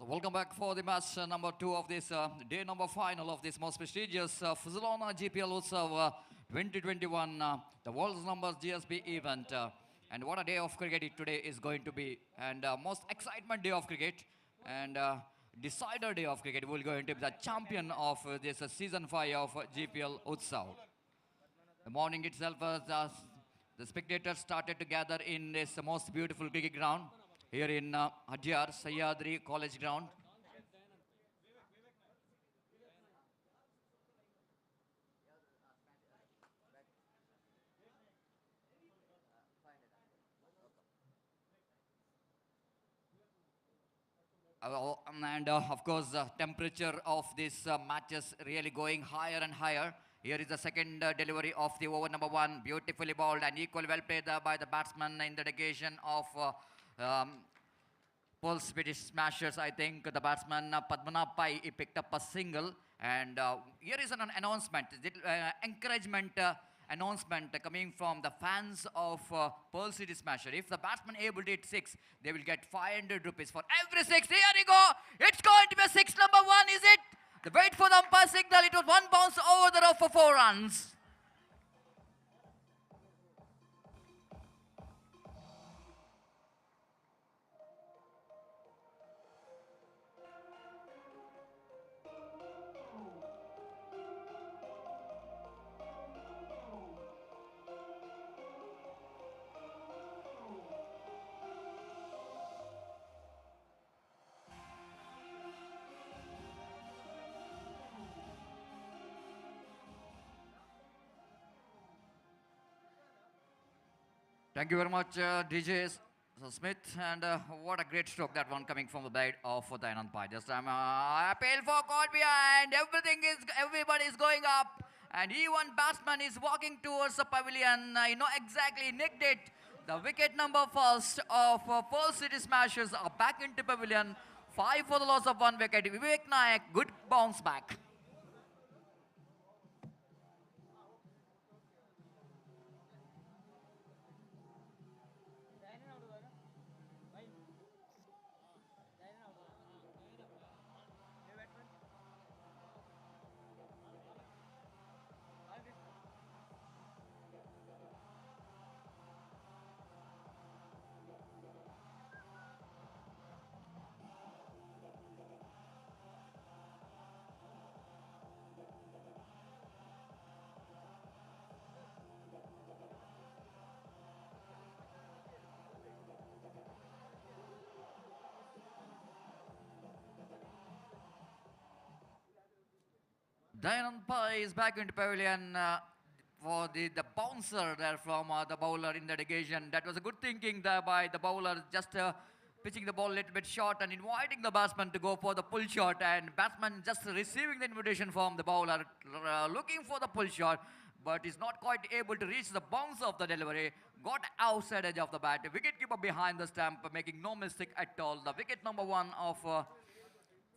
Welcome back for the match number two of this day number final of this most prestigious Fuzilona GPL Utsav 2021, the world's numbers GSB event. And what a day of cricket it today is going to be. And most excitement day of cricket and decider day of cricket will going to be the champion of this season 5 of GPL Utsav. The morning itself, the spectators started to gather in this most beautiful cricket ground here in Hadyar Sahyadri College Ground. Of course, the temperature of this matches really going higher and higher. Here is the second delivery of the over number one, beautifully bowled and equally well played by the batsman in the dedication of Pearl Swedish Smashers. I think the batsman Padmanabh Pai he picked up a single. And here is an announcement, encouragement announcement coming from the fans of Pearl City Smasher. If the batsman able to hit six, they will get 500 rupees for every six. Here we go. It's going to be a six number one, is it? The wait for the umpire signal. It was one bounce over the rough for 4 runs. Thank you very much, DJ Smith. And what a great stroke that one coming from the side of Dayanand Pai. This time, appeal for caught behind. Everybody is going up. And even batsman is walking towards the pavilion. You know exactly, nicked it. The wicket number first of Pearl City Smashers are back into pavilion. 5 for the loss of 1 wicket. Vivek Nayak, good bounce back. Dayanand Pai is back into pavilion for the bouncer there from the bowler in the negation. That was a good thinking there by the bowler, just pitching the ball a little bit short and inviting the batsman to go for the pull shot. And batsman just receiving the invitation from the bowler, looking for the pull shot, but is not quite able to reach the bounce of the delivery. Got outside edge of the bat. Wicketkeeper behind the stump, making no mistake at all. The wicket number one of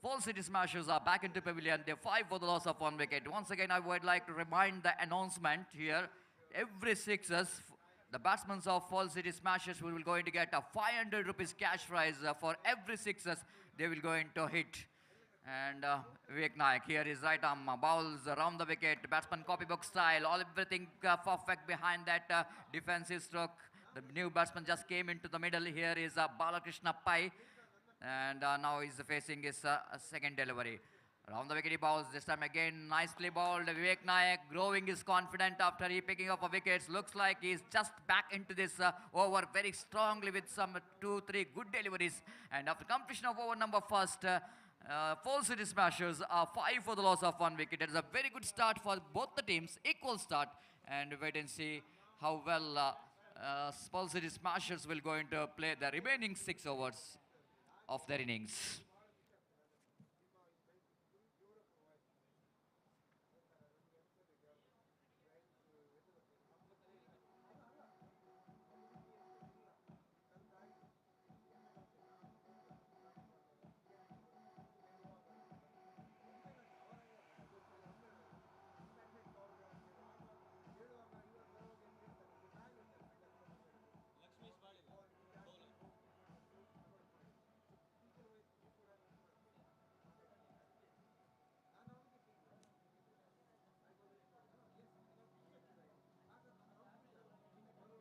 Pearl City Smashers are back into pavilion. They're 5 for the loss of 1 wicket. Once again, I would like to remind the announcement here. Every sixes, the batsmen of Pearl City Smashers will going to get a 500 rupees cash prize for every sixes they will going to hit. And Vivek Nayak here is right arm bowls around the wicket. Batsman copybook style. Everything perfect behind that defensive stroke. The new batsman just came into the middle. Here is Balakrishna Pai. And now he's facing his second delivery. Around the wicket he bowls. This time again nicely bowled. Vivek Nayak growing his confidence after he picking up a wickets. Looks like he's just back into this over very strongly with some 2-3 good deliveries. And after completion of over number first, Pearl City Smashers are 5 for the loss of 1 wicket. It is a very good start for both the teams. Equal start. And wait and see how well Pearl City Smashers will going to play the remaining 6 overs of their innings.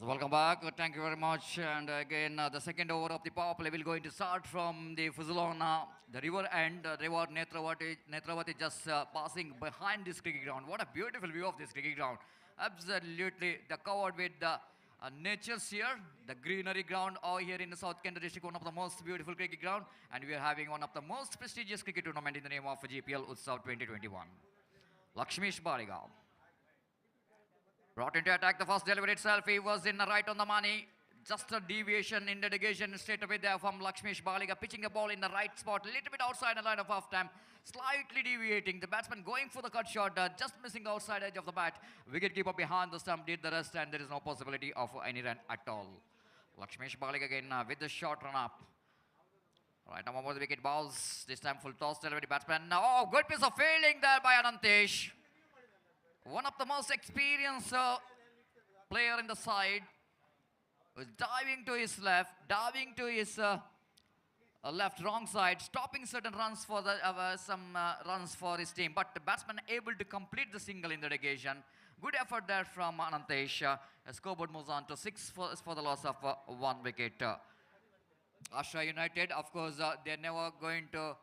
Welcome back. Thank you very much. And again, the second over of the power play will going to start from the Fuzulon, the river end. River Netravati just passing behind this cricket ground. What a beautiful view of this cricket ground. Absolutely, the covered with the natures here, the greenery ground all here in the South Kent district, one of the most beautiful cricket ground. And we are having one of the most prestigious cricket tournament in the name of GPL Utsav 2021. Lakshmish Baliga. Brought into attack, the first delivery itself, he was in the right on the money. Just a deviation in the negation straight away there from Lakshmish Baliga, pitching a ball in the right spot, a little bit outside the line of half time, slightly deviating. The batsman going for the cut shot, just missing the outside edge of the bat. Wicketkeeper behind the stump did the rest, and there is no possibility of any run at all. Lakshmish Baliga again with the short run up. Right now, over the wicket balls. This time, full toss delivery batsman. Oh, good piece of fielding there by Anantesh. One of the most experienced player in the side was diving to his left, diving to his left wrong side, stopping certain runs for the some runs for his team. But the batsman able to complete the single in the negation. Good effort there from Anantesh. Scoreboard moves on to 6 for the loss of 1 wicket. Ashra United, of course, they're never going to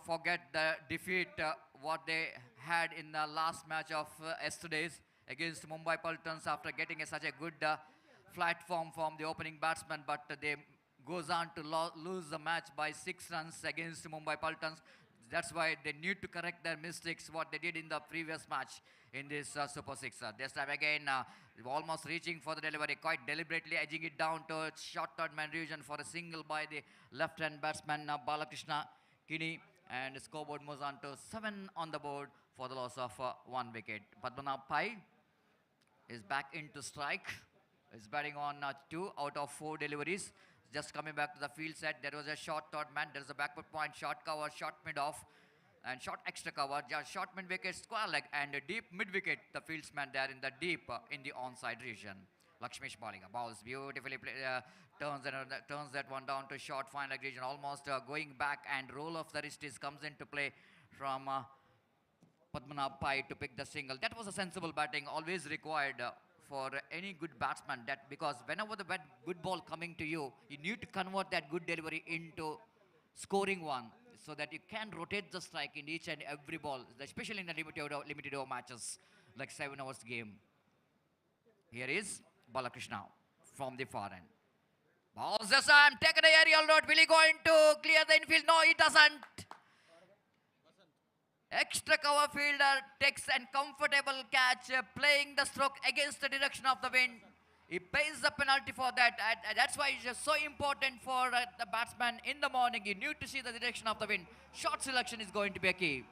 forget the defeat what they had in the last match of yesterday's against Mumbai Pultons after getting such a good platform from the opening batsman, but they goes on to lose the match by 6 runs against Mumbai Pultons. That's why they need to correct their mistakes what they did in the previous match in this Super 6. This time again, almost reaching for the delivery, quite deliberately edging it down to short third man region for a single by the left-hand batsman Balakrishna Kini, and the scoreboard moves on to 7 on the board for the loss of 1 wicket. Padmanabh Pai is back into strike. Is batting on 2 out of 4 deliveries. Just coming back to the field set, there was a short third man, there is a backward point, short cover, short mid off, and short extra cover, just short mid wicket, square leg, and a deep mid wicket. The fieldsman there in the deep in the onside region. Lakshmish Baliga bowls beautifully, turns that one down to short fine leg region, almost going back, and roll of the wrist comes into play from Padmanabh Pai to pick the single. That was a sensible batting, always required for any good batsman, that because whenever the good ball coming to you, you need to convert that good delivery into scoring one, so that you can rotate the strike in each and every ball, especially in the limited over matches like 7 hours game. Here is Balakrishna from the far end. Balls this time, taken the aerial road. Will he going to clear the infield? No, he doesn't. Extra cover fielder takes a comfortable catch, playing the stroke against the direction of the wind. He pays the penalty for that. That's why it's just so important for the batsman in the morning. You need to see the direction of the wind. Shot selection is going to be a key.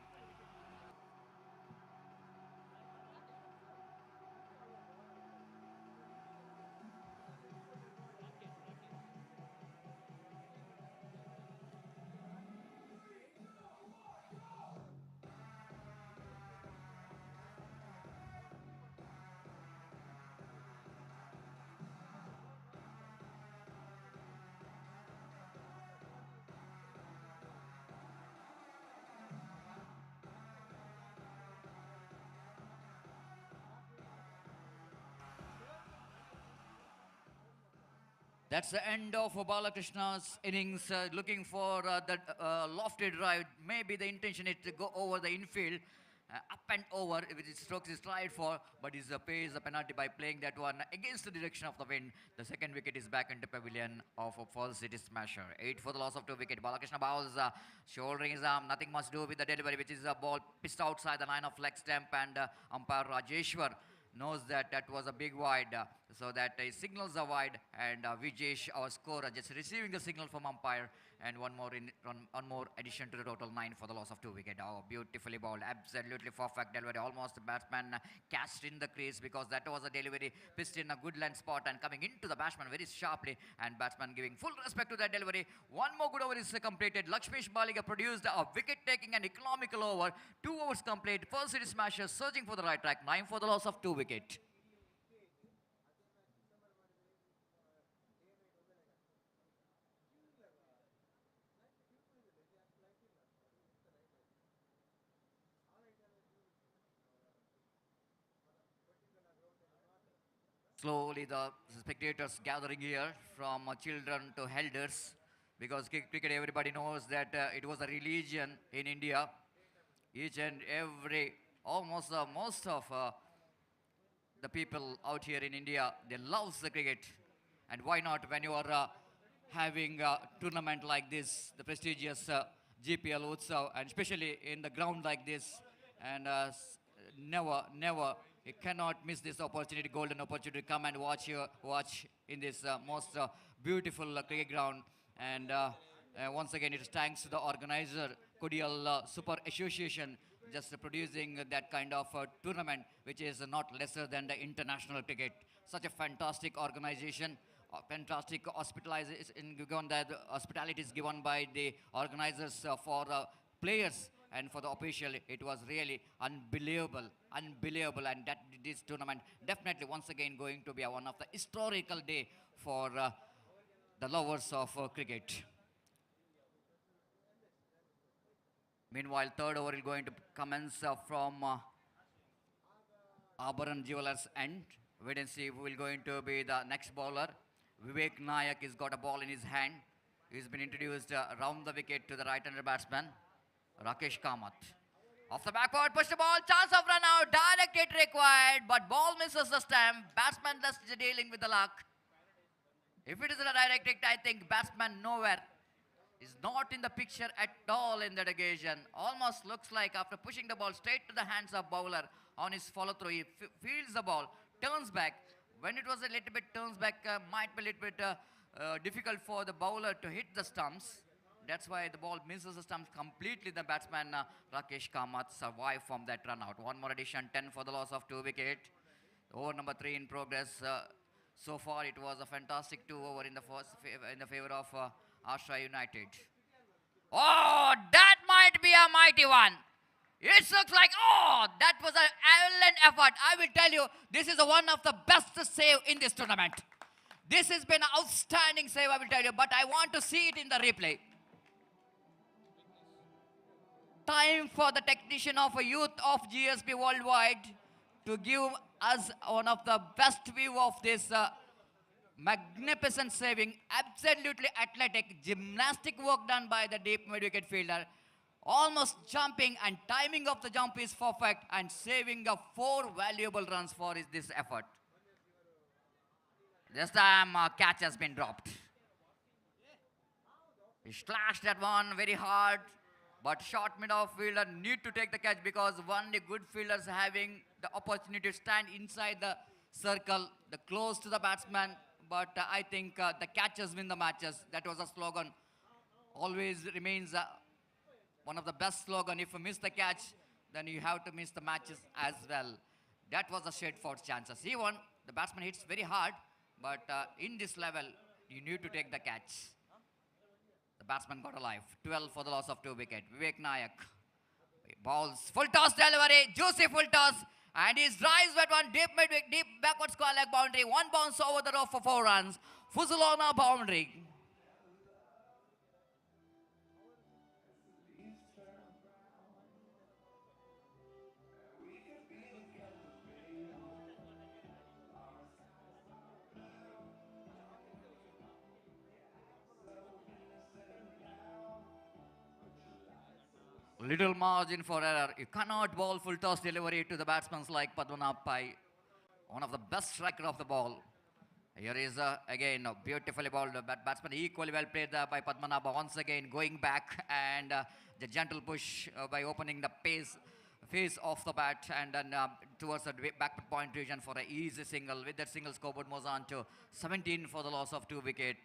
That's the end of Balakrishna's innings, looking for that lofted drive. Maybe the intention is to go over the infield, up and over, which is strokes is tried for, but he pays the penalty by playing that one against the direction of the wind. The second wicket is back into pavilion of Pearl City Smasher. 8 for the loss of 2 wicket. Balakrishna bowls, shouldering his arm, nothing much to do with the delivery, which is a ball pitched outside the line of leg stump, and umpire Rajeshwar knows that that was a big wide, so that he signals a wide, and Vijesh, our scorer, just receiving the signal from umpire, and one more addition to the total 9 for the loss of 2 wicket. Oh, beautifully bowled, absolutely perfect delivery. Almost the batsman cast in the crease, because that was a delivery pitched in a good land spot and coming into the batsman very sharply, and batsman giving full respect to that delivery. One more good over is completed. Lakshmish Baliga produced a wicket-taking and economical over. 2 overs complete. Pearl City Smashers surging for the right track. 9 for the loss of 2 wicket. Slowly, the spectators gathering here from children to elders, because cricket, everybody knows that it was a religion in India. Each and every, almost most of the people out here in India, they love the cricket. And why not when you are having a tournament like this, the prestigious GPL Utsav, and especially in the ground like this, and never, you cannot miss this opportunity, golden opportunity to come and watch in this most beautiful cricket ground. And once again, it is thanks to the organizer, Kodial Super Association, just producing that kind of tournament, which is not lesser than the international cricket. Such a fantastic organization, fantastic hospitalization given that hospitality is given by the organizers for players and for the official. It was really unbelievable, and that this tournament definitely once again going to be one of the historical day for the lovers of cricket. Meanwhile, third over is going to commence from Abaran Jewelers end. Wait and see who will going to be the next bowler. Vivek Nayak has got a ball in his hand. He's been introduced around the wicket to the right-hander batsman, Rakesh Kamath. Off the backward, push the ball, chance of run out, direct hit required, but ball misses the stamp. Batsman just dealing with the luck. If it is a direct hit, I think batsman nowhere is not in the picture at all in that occasion. Almost looks like after pushing the ball straight to the hands of bowler on his follow through, he fields the ball, turns back. When it was a little bit turns back, might be a little bit difficult for the bowler to hit the stumps. That's why the ball misses the stumps completely. The batsman Rakesh Kamath survived from that run out. One more addition, 10 for the loss of 2 wicket. Over number 3 in progress. So far, it was a fantastic 2 over in the first in the favor of Ashra United. Oh, that might be a mighty one. It looks like, oh, that was an excellent effort. I will tell you, this is one of the best save in this tournament. This has been an outstanding save, I will tell you, but I want to see it in the replay. Time for the technician of a youth of GSP Worldwide to give us one of the best view of this magnificent saving, absolutely athletic, gymnastic work done by the deep mid-wicket fielder. Almost jumping, and timing of the jump is perfect, and saving 4 valuable runs for this effort. This time catch has been dropped. He slashed that one very hard, but short mid-off fielder need to take the catch because only good fielders having the opportunity to stand inside the circle, the close to the batsman. But I think the catchers win the matches. That was a slogan. Always remains one of the best slogan. If you miss the catch, then you have to miss the matches as well. That was a straightforward chances. Even the batsman hits very hard, but in this level, you need to take the catch. The batsman got alive. 12 for the loss of 2 wicket. Vivek Nayak. Balls. Full toss delivery. Juicy full toss. And he drives that one deep backward square leg boundary. One bounce over the row for 4 runs. Fuzulona boundary. Little margin for error. You cannot bowl full toss delivery to the batsmen like Padmanabh Pai, one of the best striker of the ball. Here is again beautifully bowled batsman, equally well played by Padmanabha. Once again going back, and the gentle push by opening the face of the bat, and then towards the back point region for an easy single. With that single, scoreboard moves on to 17 for the loss of 2 wicket.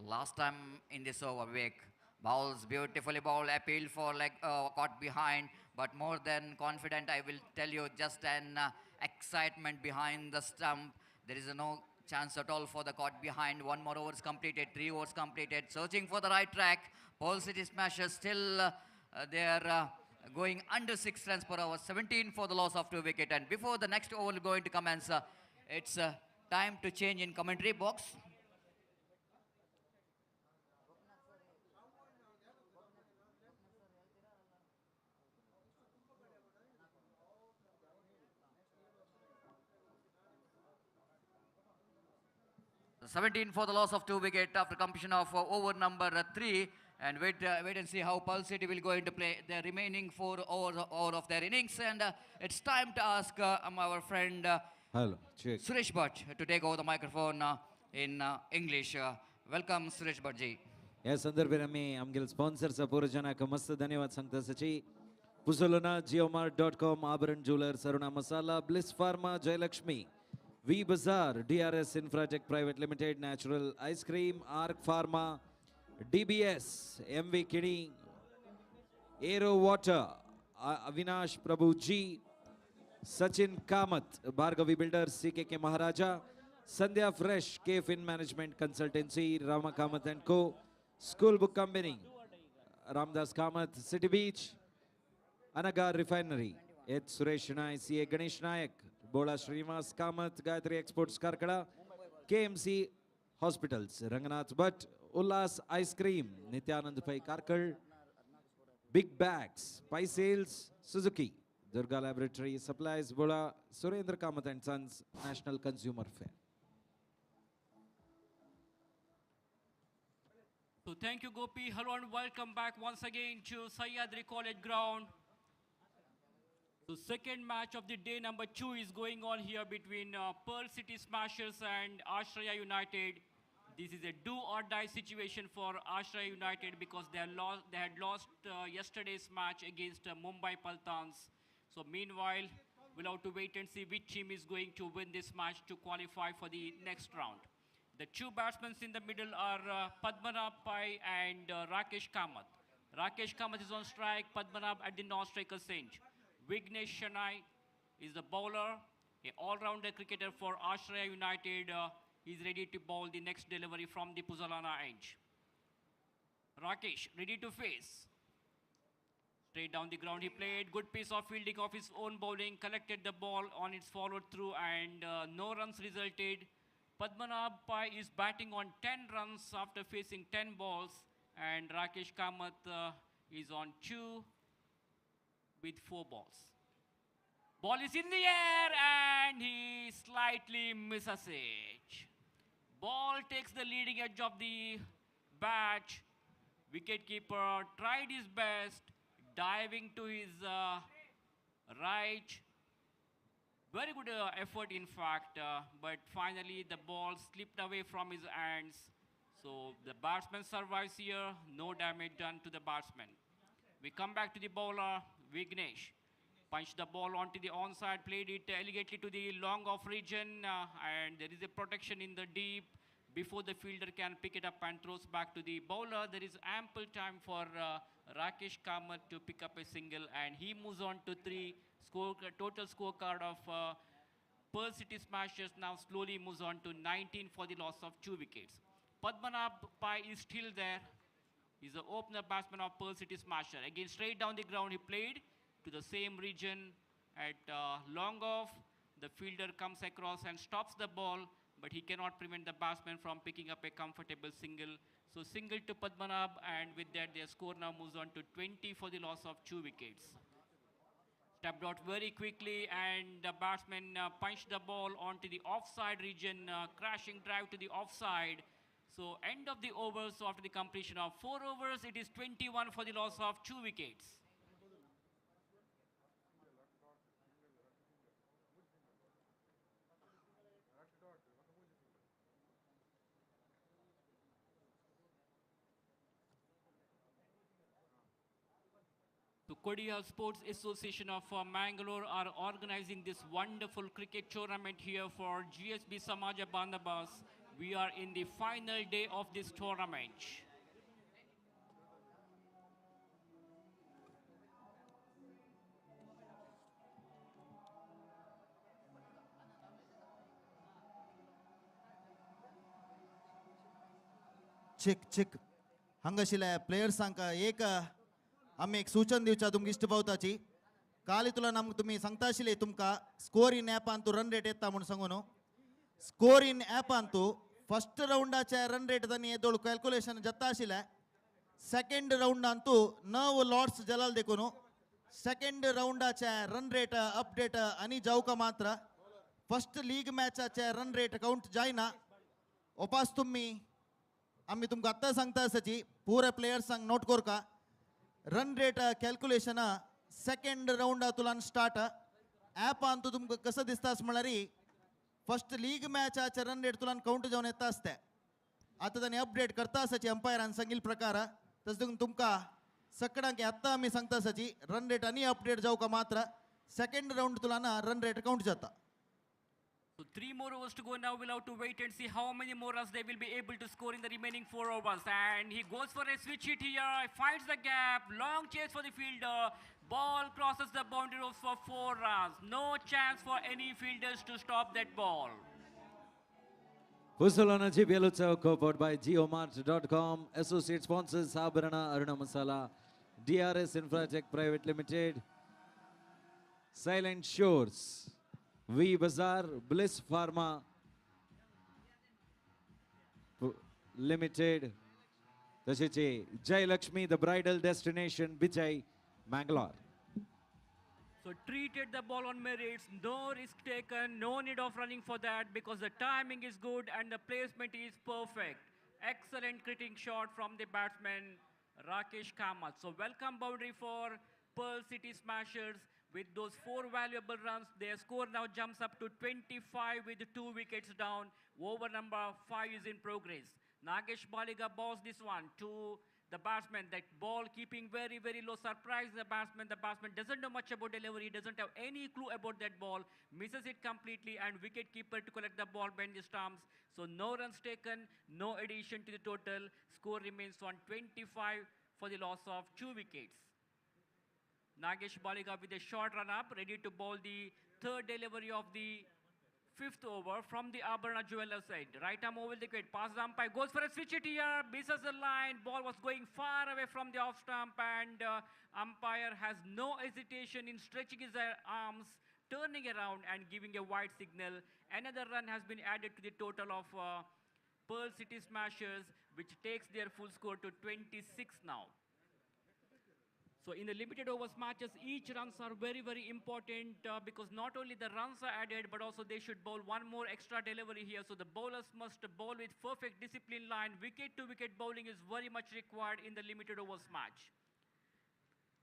Last time in this over, Vivek bowls beautifully bowled, appeal for leg caught behind, but more than confident, I will tell you, just an excitement behind the stump. There is no chance at all for the caught behind. 1 more overs completed, 3 overs completed, searching for the right track. Pearl City Smashers still they are going under 6 runs per hour, 17 for the loss of 2 wicket. And before the next over going to commence, it's time to change in commentary box. 17 for the loss of 2 wicket after completion of over number 3. And wait and see how Pearl City will go into play the remaining 4 overs of their innings. And it's time to ask our friend Hello, check. Suresh Bhatt to take over the microphone in English. Welcome, Suresh Bhatt ji. या संदर्भात आम्ही आमगेल sponsors पूर्वजनाक मस्त धन्यवाद सांगता सची पुसोलोना geomart.com Abharan jewellers Aruna masala bliss pharma Jayalakshmi V Bazaar DRS Infratech Private Limited Natural Ice Cream Arc Pharma DBS MV Kidney Aero Water Avinash Prabhu G Sachin Kamath Bhargavi Builders CKK Maharaja Sandhya Fresh K Fin Management Consultancy Rama Kamath and Co School Book Company Ramdas Kamath City Beach Anagar Refinery H Suresh Nai CA Ganesh Nayak Bola Srinivas Kamath Gayatri Exports Karkada KMC Hospitals Ranganath Bhatt Ullas Ice Cream Nityanand Pai Karkal Big Bags Pai Sales Suzuki Durga Laboratory Supplies Bola Surendra Kamath and Sons National Consumer Fair. So thank you, Gopi. Hello and welcome back once again to Sahyadri College Ground. So second match of the day, number 2, is going on here between Pearl City Smashers and Ashraya United. This is a do-or-die situation for Ashraya United because they had lost yesterday's match against Mumbai Paltans. So meanwhile, we'll have to wait and see which team is going to win this match to qualify for the next round. The two batsmen in the middle are Padmanabh Pai and Rakesh Kamath. Rakesh Kamath is on strike, Padmanabh at the non-striker's end. Vignesh Shenoy is the bowler, an all-rounder cricketer for Ashraya United. He's ready to bowl the next delivery from the Puzzolana end. Rakesh ready to face. Straight down the ground he played. Good piece of fielding of his own bowling. Collected the ball on its follow through and no runs resulted. Padmanabh Pai is batting on 10 runs after facing 10 balls. And Rakesh Kamath is on 2 with 4 balls. Ball is in the air and he slightly misses it. Ball takes the leading edge of the bat. Wicketkeeper tried his best, diving to his right. Very good effort in fact, but finally the ball slipped away from his hands. So the batsman survives here, no damage done to the batsman. We come back to the bowler, Vignesh. Punched the ball onto the onside, played it elegantly to the long off region, and there is a protection in the deep. Before the fielder can pick it up and throws back to the bowler, there is ample time for Rakesh Kamath to pick up a single, and he moves on to 3. Total scorecard of Pearl City Smashers now slowly moves on to 19 for the loss of 2 wickets. Padmanabh Pai is still there. He's the opener batsman of Pearl City Smasher. Again, straight down the ground he played to the same region at long off. The fielder comes across and stops the ball, but he cannot prevent the batsman from picking up a comfortable single. So single to Padmanabh, and with that their score now moves on to 20 for the loss of 2 wickets. Stepped out very quickly and the batsman punched the ball onto the offside region, crashing drive to the offside. So end of the overs. So after the completion of 4 overs, it is 21 for the loss of 2 wickets. The Kodia Sports Association of Mangalore are organizing this wonderful cricket tournament here for GSB Samaja Bandhavas. We are in the final day of this tournament. चिक हांगाशिल्ल्या प्लेयर्सांका एक आमी एक सूचन दिवचा तुमकां इश्ट भोवताची काली तुला नमक तुम्ही सांगता आशिल्ले तुमकां स्कोर इन ॲपान तूं रन रेट येता म्हणून सांगून स्कोर इन ॲपान तूं फर्स्ट राउंडाचे रन रेट तांणी येदोळ कॅल्क्युलेशन जाता आशिल्लें सेकंड राउंडान तूं 9 लॉट्स जलाल देखून सेकंड राउंडाचे रन रेट अपडेट आनी जावका मात्र फर्स्ट लीग मॅचाचे रन रेट काउंट जायना ओपास तुम्ही आम्ही तुमकां आत्तां सांगता आसाची पुरे प्लेयर्सांक नोट कोरका रन रेट कॅल्क्युलेशन सेकंड राउंडा तुलान स्टार्ट ॲपान तू तुमकां कसं दिसता म्हळ्यार फर्स्ट लीग मॅचाचे रन रेट तुलान काउंट जावन येता आसता आता तांणी अपडेट करता आसाची अंपायरान सांगिल प्रकार तशें तुमकां सकाळांक आत्तां आमी सांगता आसाची रन रेट आनी अपडेट जावका मात्र सेकंड राउंड तुलान रन रेट काउंट जाता. So 3 more overs to go now. We'll have to wait and see how many more runs they will be able to score in the remaining 4 overs. And he goes for a switch hit here. Finds the gap. Long chase for the fielder. Ball crosses the boundary ropes for 4 runs. No chance for any fielders to stop that ball. Pusulana GPL Utsav co-powered by geomart.com. Associate sponsors Abharana, Aruna Masala, DRS Infratech Private Limited, Silent Shores, V Bazaar, Bliss Pharma Limited, तसेचे Jai Lakshmi, the bridal destination, Bijay, Mangalore. So treated the ball on merits, no risk taken, no need of running for that because the timing is good and the placement is perfect. Excellent cricketing shot from the batsman Rakesh Kamath. So welcome boundary for Pearl City Smashers. With those 4 valuable runs, their score now jumps up to 25 with 2 wickets down. Over number 5 is in progress. Nagesh Baliga balls this one to the batsman. That ball keeping very, very low. Surprise the batsman. The batsman doesn't know much about delivery. Doesn't have any clue about that ball. Misses it completely and wicket keeper to collect the ball behind the stumps. So no runs taken, no addition to the total. Score remains on 25 for the loss of 2 wickets. Nagesh Baliga with a short run up, ready to bowl the third delivery of the 5th over from the Abharana Jewellers side. Right arm over the wicket, past the umpire, goes for a switch hit here, misses the line, ball was going far away from the off stump and umpire has no hesitation in stretching his arms, turning around and giving a wide signal. Another run has been added to the total of Pearl City Smashers, which takes their full score to 26 now. So in the limited overs matches, each runs are very, very important because not only the runs are added, but also they should bowl one more extra delivery here. So the bowlers must bowl with perfect discipline line. Wicket to wicket bowling is very much required in the limited overs match.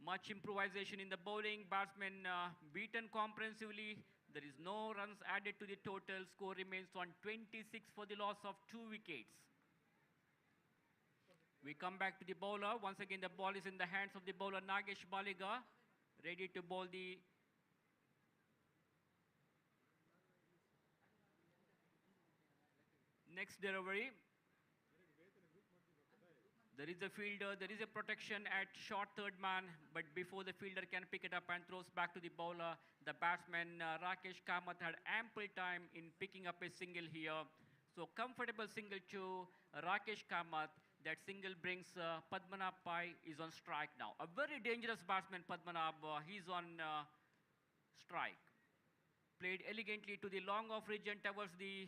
Much improvisation in the bowling. Batsmen beaten comprehensively. There is no runs added to the total. Score remains on 26 for the loss of 2 wickets. We come back to the bowler. Once again, the ball is in the hands of the bowler Nagesh Baliga, ready to bowl the next delivery. There is a fielder, there is a protection at short third man, but before the fielder can pick it up and throws back to the bowler, the batsman Rakesh Kamath had ample time in picking up a single here. So comfortable single to Rakesh Kamath. That single brings Padmanabh Pai is on strike now. A very dangerous batsman, Padmanabh. He's on strike. Played elegantly to the long off region towards the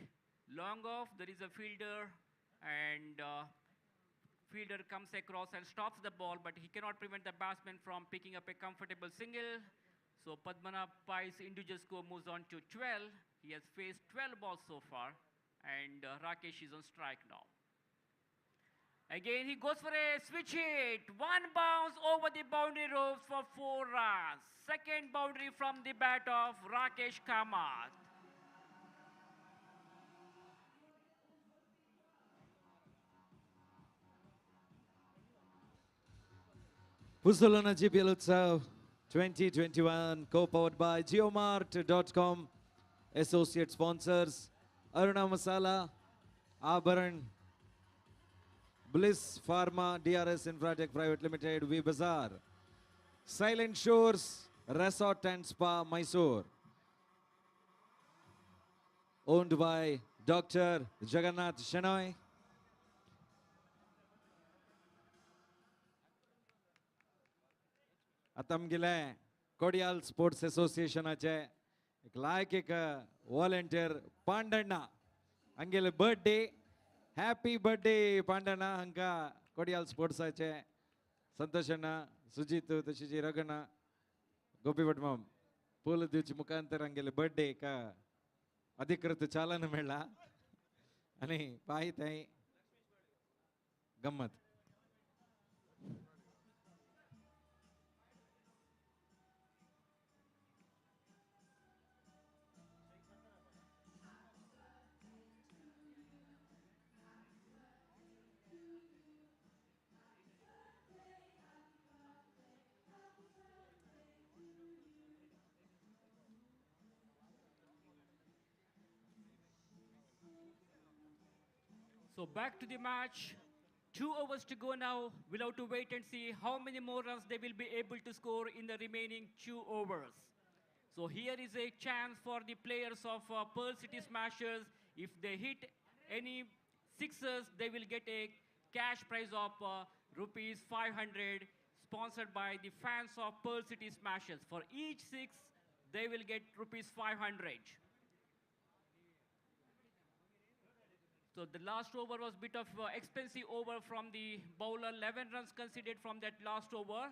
long off. There is a fielder and fielder comes across and stops the ball, but he cannot prevent the batsman from picking up a comfortable single. So Padmanabh Pai's individual score moves on to 12. He has faced 12 balls so far and Rakesh is on strike now. Again, he goes for a switch hit. One bounce over the boundary ropes for 4 runs. Second boundary from the bat of Rakesh Kamath. Pusulana GPL Utsav 2021 co-powered by geomart.com. Associate sponsors Aruna Masala, Abharan, Bliss Pharma, DRS Infratech Private Limited, V Bazaar, Silent Shores, Resort and Spa, Mysore. Owned by Dr. Jagannath Shenoy. आतां गेले Kodiyal sports असोसिएशनाचे एक लायक एक volunteer पांडण्णा हंगेले birthday happy birthday पांडण्णा हांकां कोडियाल स्पोर्ट्साचे संतोष अण्णा सुजीत तशेंच रगण्णा गोपी भटमाम pool दिवचे मुखांतर हंगेले birthday का अधिकृत चालन मेळ्ळा आणि पाहित आहे गंमत. So back to the match. 2 hours to go now. We'll have to wait and see how many more runs they will be able to score in the remaining 2 overs. So here is a chance for the players of Pearl City Smashers. If they hit any sixes, they will get a cash prize of rupees 500, sponsored by the fans of Pearl City Smashers. For each six, they will get rupees 500. So the last over was a bit of expensive over from the bowler. 11 runs conceded from that last over.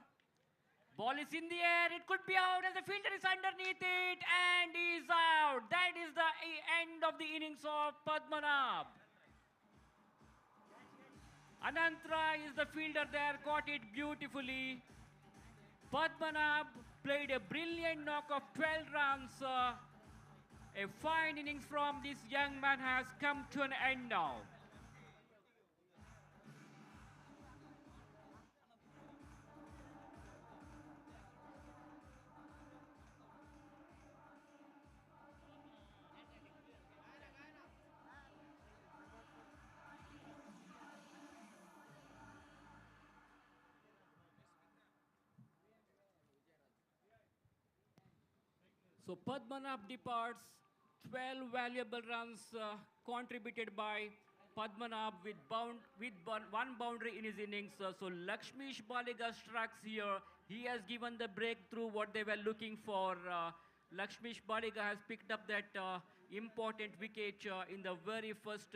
Ball is in the air. It could be out as the fielder is underneath it and is out. That is the end of the innings of Padmanabh. Anantra is the fielder there, caught it beautifully. Padmanabh played a brilliant knock of 12 runs. A fine innings from this young man has come to an end now. So Padmanabh departs. 12 valuable runs contributed by Padmanabh with one boundary in his innings. So Lakshmish Baliga strikes here. He has given the breakthrough what they were looking for. Lakshmish Baliga has picked up that important wicket in the very first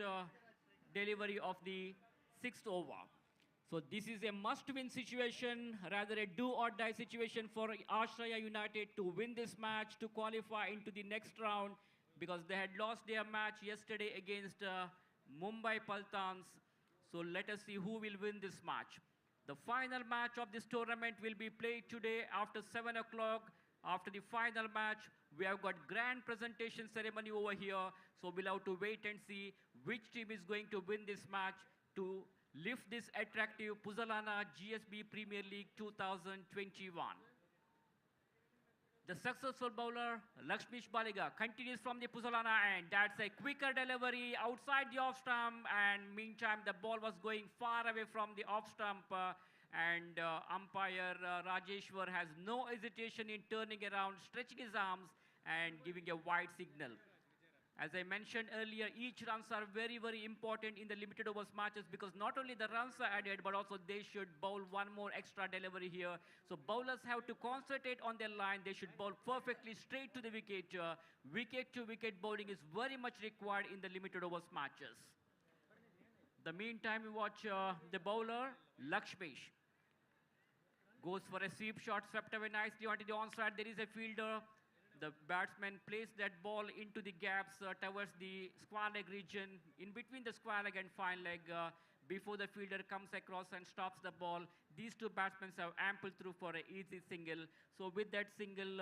delivery of the 6th over. So this is a must-win situation, rather a do-or-die situation for Ashraya United to win this match, to qualify into the next round, because they had lost their match yesterday against Mumbai Paltans. So let us see who will win this match. The final match of this tournament will be played today after 7 o'clock. After the final match, we have got grand presentation ceremony over here. So we'll have to wait and see which team is going to win this match to lift this attractive Puzalana GSB Premier League 2021. The successful bowler, Lakshmish Baliga, continues from the Puzalana end. That's a quicker delivery outside the off stump, and meantime the ball was going far away from the off stump, and umpire Rajeshwar has no hesitation in turning around, stretching his arms and giving a wide signal. As I mentioned earlier, each runs are very, very important in the limited overs matches, because not only the runs are added, but also they should bowl one more extra delivery here. So bowlers have to concentrate on their line. They should bowl perfectly straight to the wicket. Wicket-to-wicket bowling is very much required in the limited overs matches. The meantime, we watch the bowler, Lakshmish. Goes for a sweep shot, swept away nicely onto the onside. There is a fielder. The batsman placed that ball into the gaps towards the square leg region, in between the square leg and fine leg, before the fielder comes across and stops the ball. These two batsmen have ample through for an easy single. So with that single,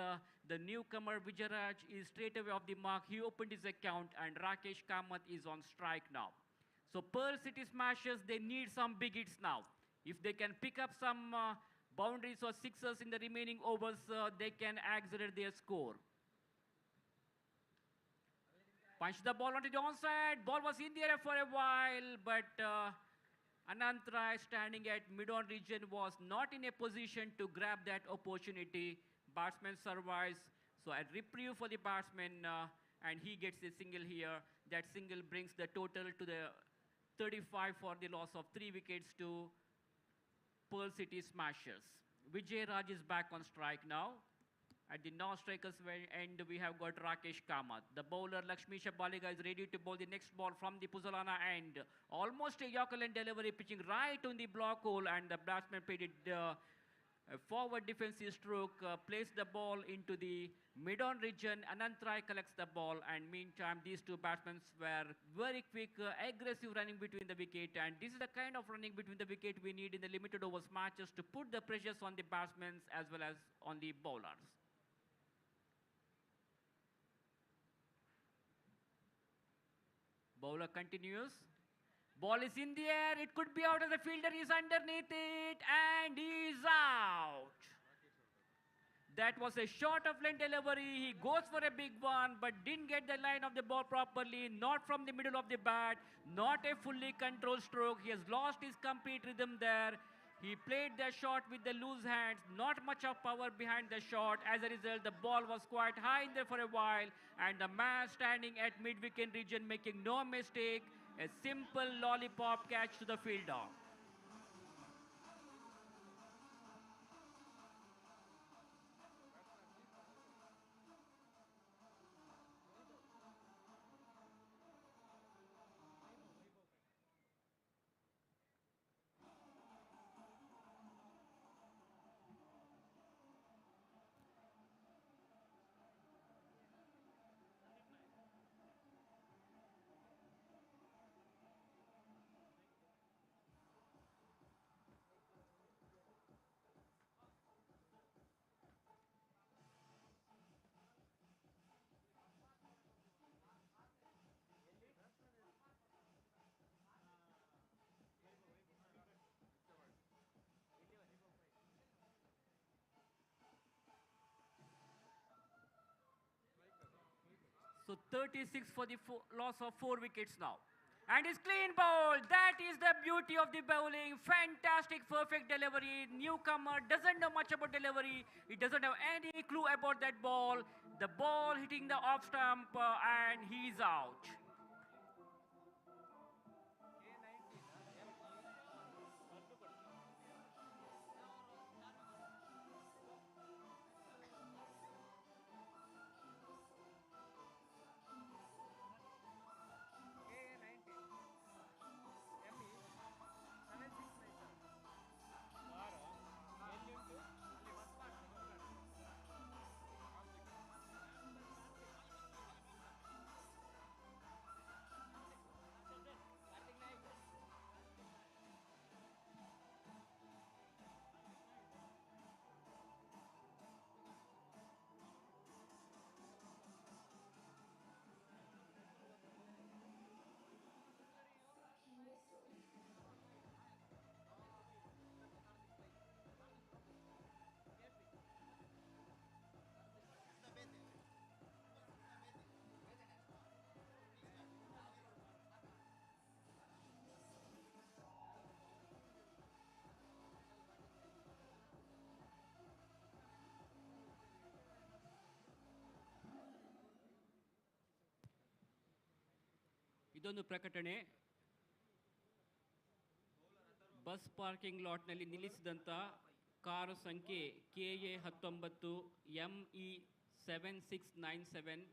the newcomer Vijayaraj is straight away off the mark. He opened his account, and Rakesh Kamath is on strike now. So Pearl City Smashers, they need some big hits now. If they can pick up some boundaries or sixes in the remaining overs, they can accelerate their score. Punched the ball onto the onside. Ball was in the air for a while, but Anant Rai, standing at mid-on region, was not in a position to grab that opportunity. Batsman survives. So a reprieve for the batsman, and he gets a single here. That single brings the total to the 35 for the loss of 3 wickets to Pearl City Smashers. Vijay Raj is back on strike now. At the non-strikers end, we have got Rakesh Kamath. The bowler, Lakshmish Baliga, is ready to bowl the next ball from the Puzalana end. Almost a Yorker delivery, pitching right on the block hole, and the batsman paid it A forward defensive stroke, place the ball into the mid-on region. Anant Rai collects the ball, and meantime, these two batsmen were very quick, aggressive running between the wicket. And this is the kind of running between the wicket we need in the limited overs matches to put the pressures on the batsmen as well as on the bowlers. Bowler continues. Ball is in the air. It could be out as the fielder is underneath it and he's out. That was a short of length delivery. He goes for a big one but didn't get the line of the ball properly. Not from the middle of the bat. Not a fully controlled stroke. He has lost his complete rhythm there. He played the shot with the loose hands. Not much of power behind the shot. As a result, the ball was quite high in there for a while. And the man standing at mid-wicket region making no mistake. A simple lollipop catch to the fielder. So 36 for the loss of 4 wickets now. And it's clean bowl. That is the beauty of the bowling. Fantastic, perfect delivery. Newcomer doesn't know much about delivery. He doesn't have any clue about that ball. The ball hitting the off stump and he's out. ಇದೊಂದು ಪ್ರಕಟಣೆ. Bus parking ಲಾಟ್ನಲ್ಲಿ ನಿಲ್ಲಿಸಿದಂಥ car ಸಂಖ್ಯೆ KA 19 ME 7697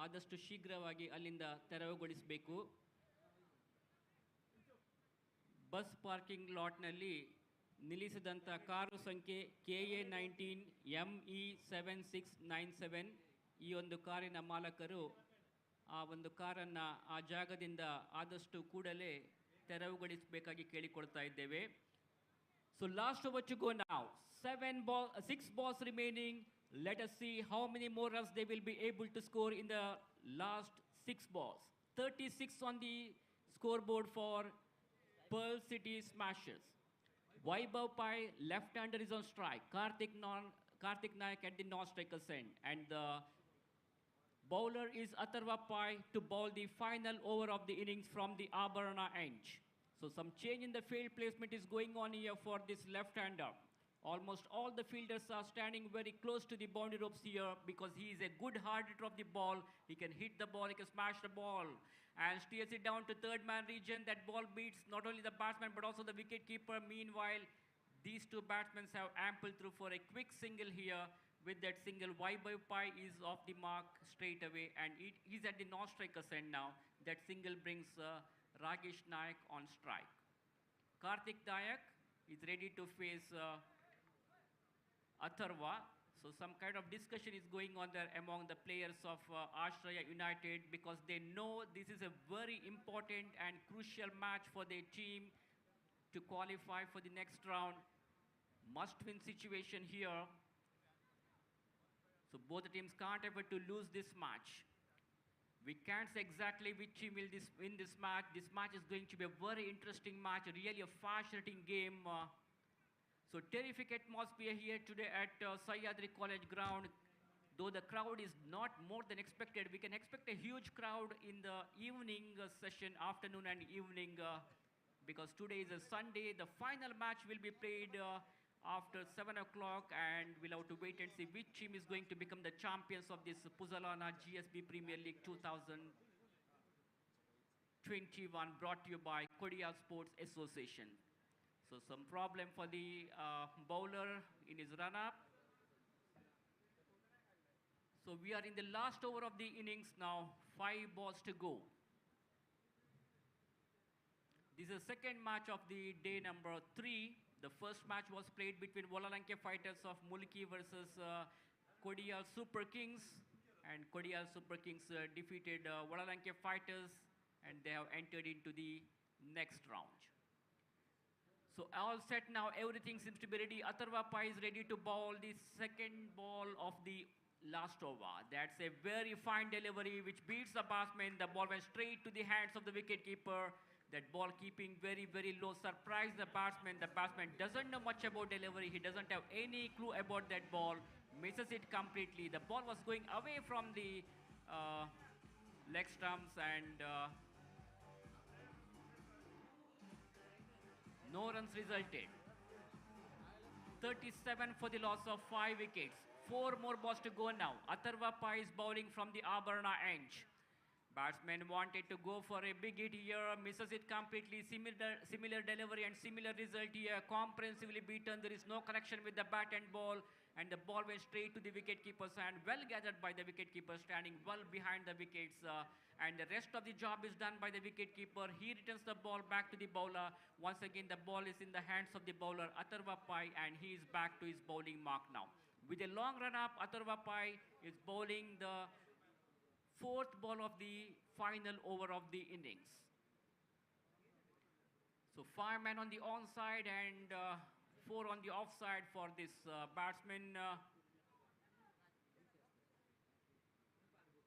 ಆದಷ್ಟು ಶೀಘ್ರವಾಗಿ ಅಲ್ಲಿಂದ ತೆರವುಗೊಳಿಸಬೇಕು. Bus parking ಲಾಟ್ನಲ್ಲಿ ನಿಲ್ಲಿಸಿದಂಥ car ಸಂಖ್ಯೆ KA 19 ME 7697 ಈ ಒಂದು ಕಾರಿನ ಮಾಲಕರು ಆ ಒಂದು ಕಾರನ್ನು ಆ ಜಾಗದಿಂದ ಆದಷ್ಟು ಕೂಡಲೇ ತೆರವುಗೊಳಿಸಬೇಕಾಗಿ ಕೇಳಿಕೊಳ್ತಾ ಇದ್ದೇವೆ. So last over to go now. 6 balls remaining. Let us see how many more runs they will be able to score in the last 6 balls. 36 on the scoreboard for Pearl City Smashers. Vaibhav Pai, left-hander, is on strike. Karthik Naik at the non-striker's end. And the bowler is Atharva Pai to bowl the final over of the innings from the Abarana end. So some change in the field placement is going on here for this left-hander. Almost all the fielders are standing very close to the boundary ropes here because he is a good hard hitter of the ball. He can hit the ball, he can smash the ball and steers it down to third man region. That ball beats not only the batsman but also the wicket keeper. Meanwhile, these two batsmen have ample through for a quick single here. With that single, Vaibhav Pai is off the mark straight away and he's at the non-striker's end now. That single brings Ragesh Naik on strike. Karthik Naik is ready to face Atharva. So some kind of discussion is going on there among the players of Ashraya United because they know this is a very important and crucial match for their team to qualify for the next round. Must-win situation here. So both the teams can't afford to lose this match. We can't say exactly which team will win this match. This match is going to be a very interesting match, really a fast-hitting game. So terrific atmosphere here today at Sahyadri College ground. Though the crowd is not more than expected, we can expect a huge crowd in the evening session, afternoon and evening, because today is a Sunday. The final match will be played after 7 o'clock, and we'll have to wait and see which team is going to become the champions of this Puzalana GSB Premier League 2021, brought to you by Kodia Sports Association. So some problem for the bowler in his run-up. So we are in the last over of the innings now, 5 balls to go. This is the second match of the day number 3. The first match was played between Volalanke Fighters of Mulki versus Kodia Super Kings. And Kodia Super Kings defeated Volalanke Fighters, and they have entered into the next round. So all set now, everything seems to be ready. Atharva Pai is ready to bowl the second ball of the last over. That's a very fine delivery which beats the batsman. The ball went straight to the hands of the wicketkeeper. That ball keeping very, very low, surprised the batsman. The batsman doesn't know much about delivery. He doesn't have any clue about that ball. Misses it completely. The ball was going away from the leg stumps, and no runs resulted. 37 for the loss of 5 wickets. 4 more balls to go now. Atharva Pai is bowling from the Abarna end. Batsman wanted to go for a big hit here, misses it completely. Similar delivery and similar result here. Comprehensively beaten. There is no connection with the bat and ball, and the ball went straight to the wicketkeeper's hand. Well gathered by the wicketkeeper, standing well behind the wickets. And the rest of the job is done by the wicketkeeper. He returns the ball back to the bowler. Once again, the ball is in the hands of the bowler, Atharva Pai, and he is back to his bowling mark now. With a long run-up, Atharva Pai is bowling the 4th ball of the final over of the innings. So 5 men on the onside and 4 on the offside for this batsman.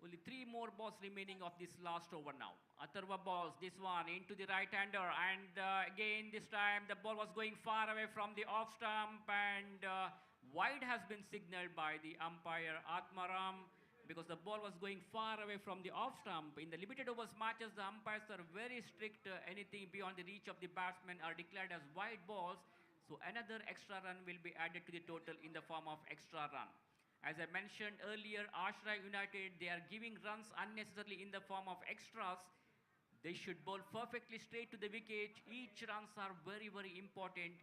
Only 3 more balls remaining of this last over now. Atharva balls this one into the right-hander, and again this time the ball was going far away from the off stump, and wide has been signaled by the umpire Atmaram, because the ball was going far away from the off stump. In the limited overs matches, the umpires are very strict. Anything beyond the reach of the batsman are declared as wide balls. So another extra run will be added to the total in the form of extra run. As I mentioned earlier, Ashraya United, they are giving runs unnecessarily in the form of extras. They should bowl perfectly straight to the wicket. Each runs are very, very important,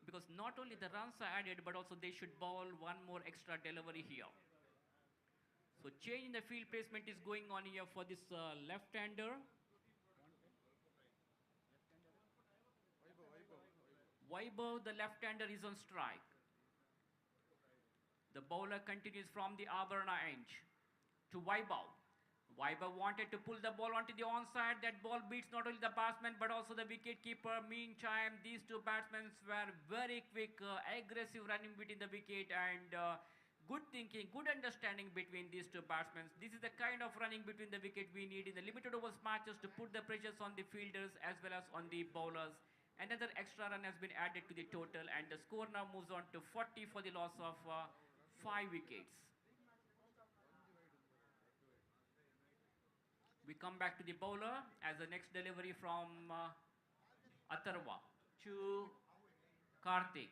because not only the runs are added, but also they should bowl one more extra delivery here. So change in the field placement is going on here for this left-hander. Vaibhav, the left-hander, is on strike. The bowler continues from the Abarna end to Vaibhav. Vaibhav wanted to pull the ball onto the onside. That ball beats not only the batsman but also the wicketkeeper. Meantime, these 2 batsmen were very quick, aggressive running between the wicket, and good thinking, good understanding between these 2 batsmen. This is the kind of running between the wicket we need in the limited overs matches to put the pressures on the fielders as well as on the bowlers. Another extra run has been added to the total, and the score now moves on to 40 for the loss of 5 wickets. We come back to the bowler as the next delivery from Atharva to Karthik.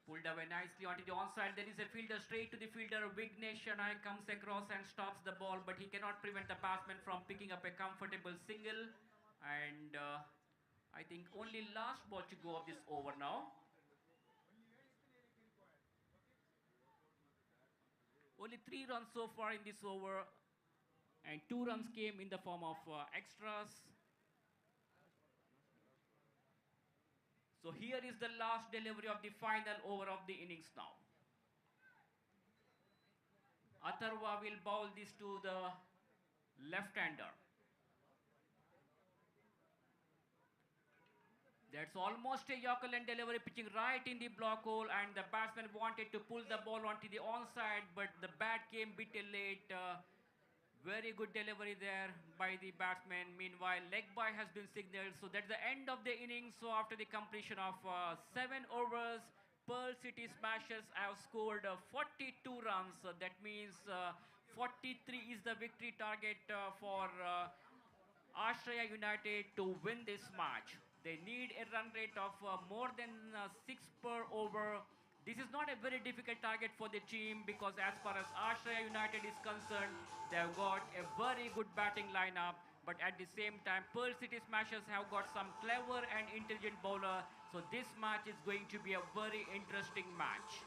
Pulled away nicely onto the onside. There is a fielder straight to the fielder. Vignesh Shenoy comes across and stops the ball, but he cannot prevent the batsman from picking up a comfortable single. And I think only last ball to go of this over now. Only 3 runs so far in this over, and 2 runs came in the form of extras. So here is the last delivery of the final over of the innings now. Atharva will bowl this to the left-hander. That's almost a Yorkerland delivery, pitching right in the block hole, and the batsman wanted to pull the ball onto the onside, but the bat came bit late. Very good delivery there by the batsman. Meanwhile, leg bye has been signaled. So that's the end of the innings. So after the completion of 7 overs, Pearl City Smashers have scored 42 runs. That means 43 is the victory target for Ashraya United to win this match. They need a run rate of more than 6 per over. This is not a very difficult target for the team because as far as Ashraya United is concerned, they have got a very good batting lineup. But at the same time, Pearl City Smashers have got some clever and intelligent bowler. So this match is going to be a very interesting match.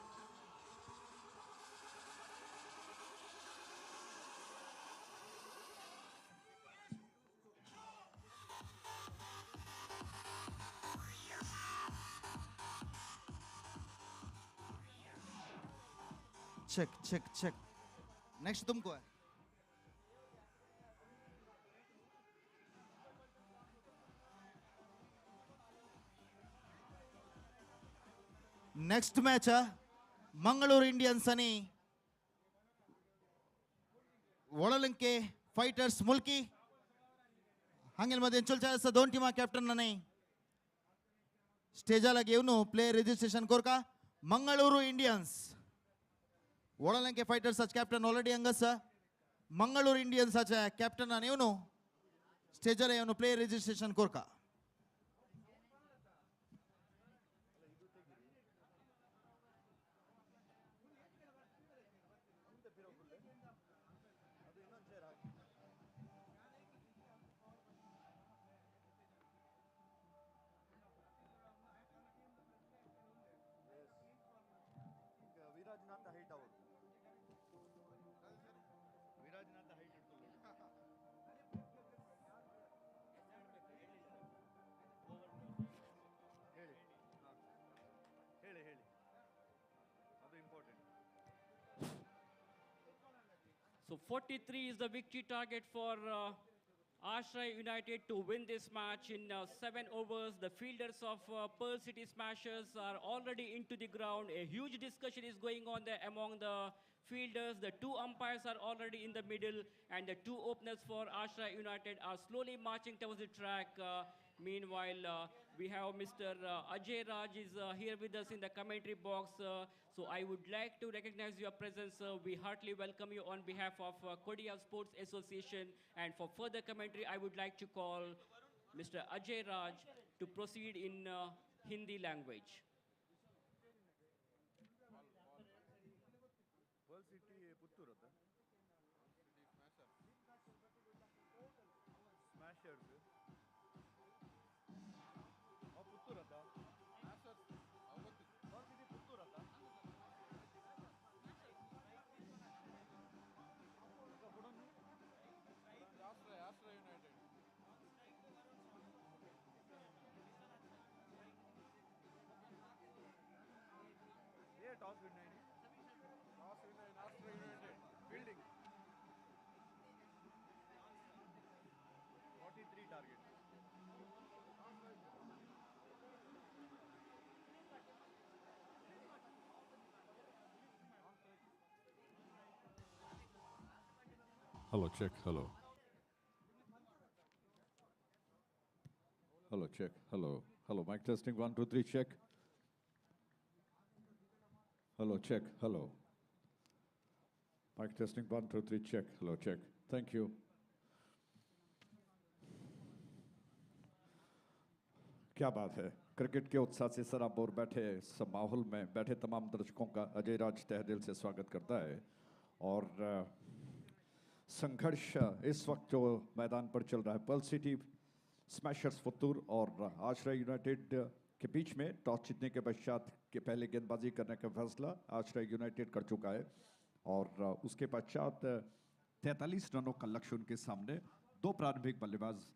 check. Next तुमको है. Next match Mangalore Indians అని वडलंके fighters मुल्की हांगेल मध्ये चलचा दोन टीमा captain नाही स्टेजाला घेऊन player registration कोर का मंगळूरू इंडियन्स वडलंके फाइटर्स कॅप्टन ऑलरेडी अंगस मंगळूरू इंडियन्स कॅप्टन येऊन स्टेजाला येऊन प्लेयर रजिस्ट्रेशन कोर का So 43 is the victory target for Ashraya United to win this match in 7 overs. The fielders of Pearl City Smashers are already into the ground. A huge discussion is going on there among the fielders. The two umpires are already in the middle, and the two openers for Ashraya United are slowly marching towards the track. Meanwhile, we have Mr. Ajay Raj is here with us in the commentary box. So I would like to recognize your presence. We heartily welcome you on behalf of Kodia Sports Association. And for further commentary, I would like to call Mr. Ajay Raj to proceed in Hindi language. Hello, check, hello. Hello, check, hello. Hello, mic testing, 1, 2, 3, check. Hello, check, hello. Mic testing, 1, 2, 3, check. Hello, check. Thank you. क्या बात है cricket के उत्साह से सराबोर बैठे इस माहौल में बैठे तमाम दर्शकों का अजय राज तहे दिल से स्वागत करता है और संघर्ष इस वक्त जो मैदान पर चल रहा है पर्ल सिटी स्मैशर्स फुतूर और आश्रय यूनाइटेड के बीच में टॉस जीतने के पश्चात के पहले गेंदबाजी करने का फैसला आश्रय यूनाइटेड कर चुका है और उसके पश्चात 43 रनों का लक्ष्य उनके सामने दो प्रारंभिक बल्लेबाज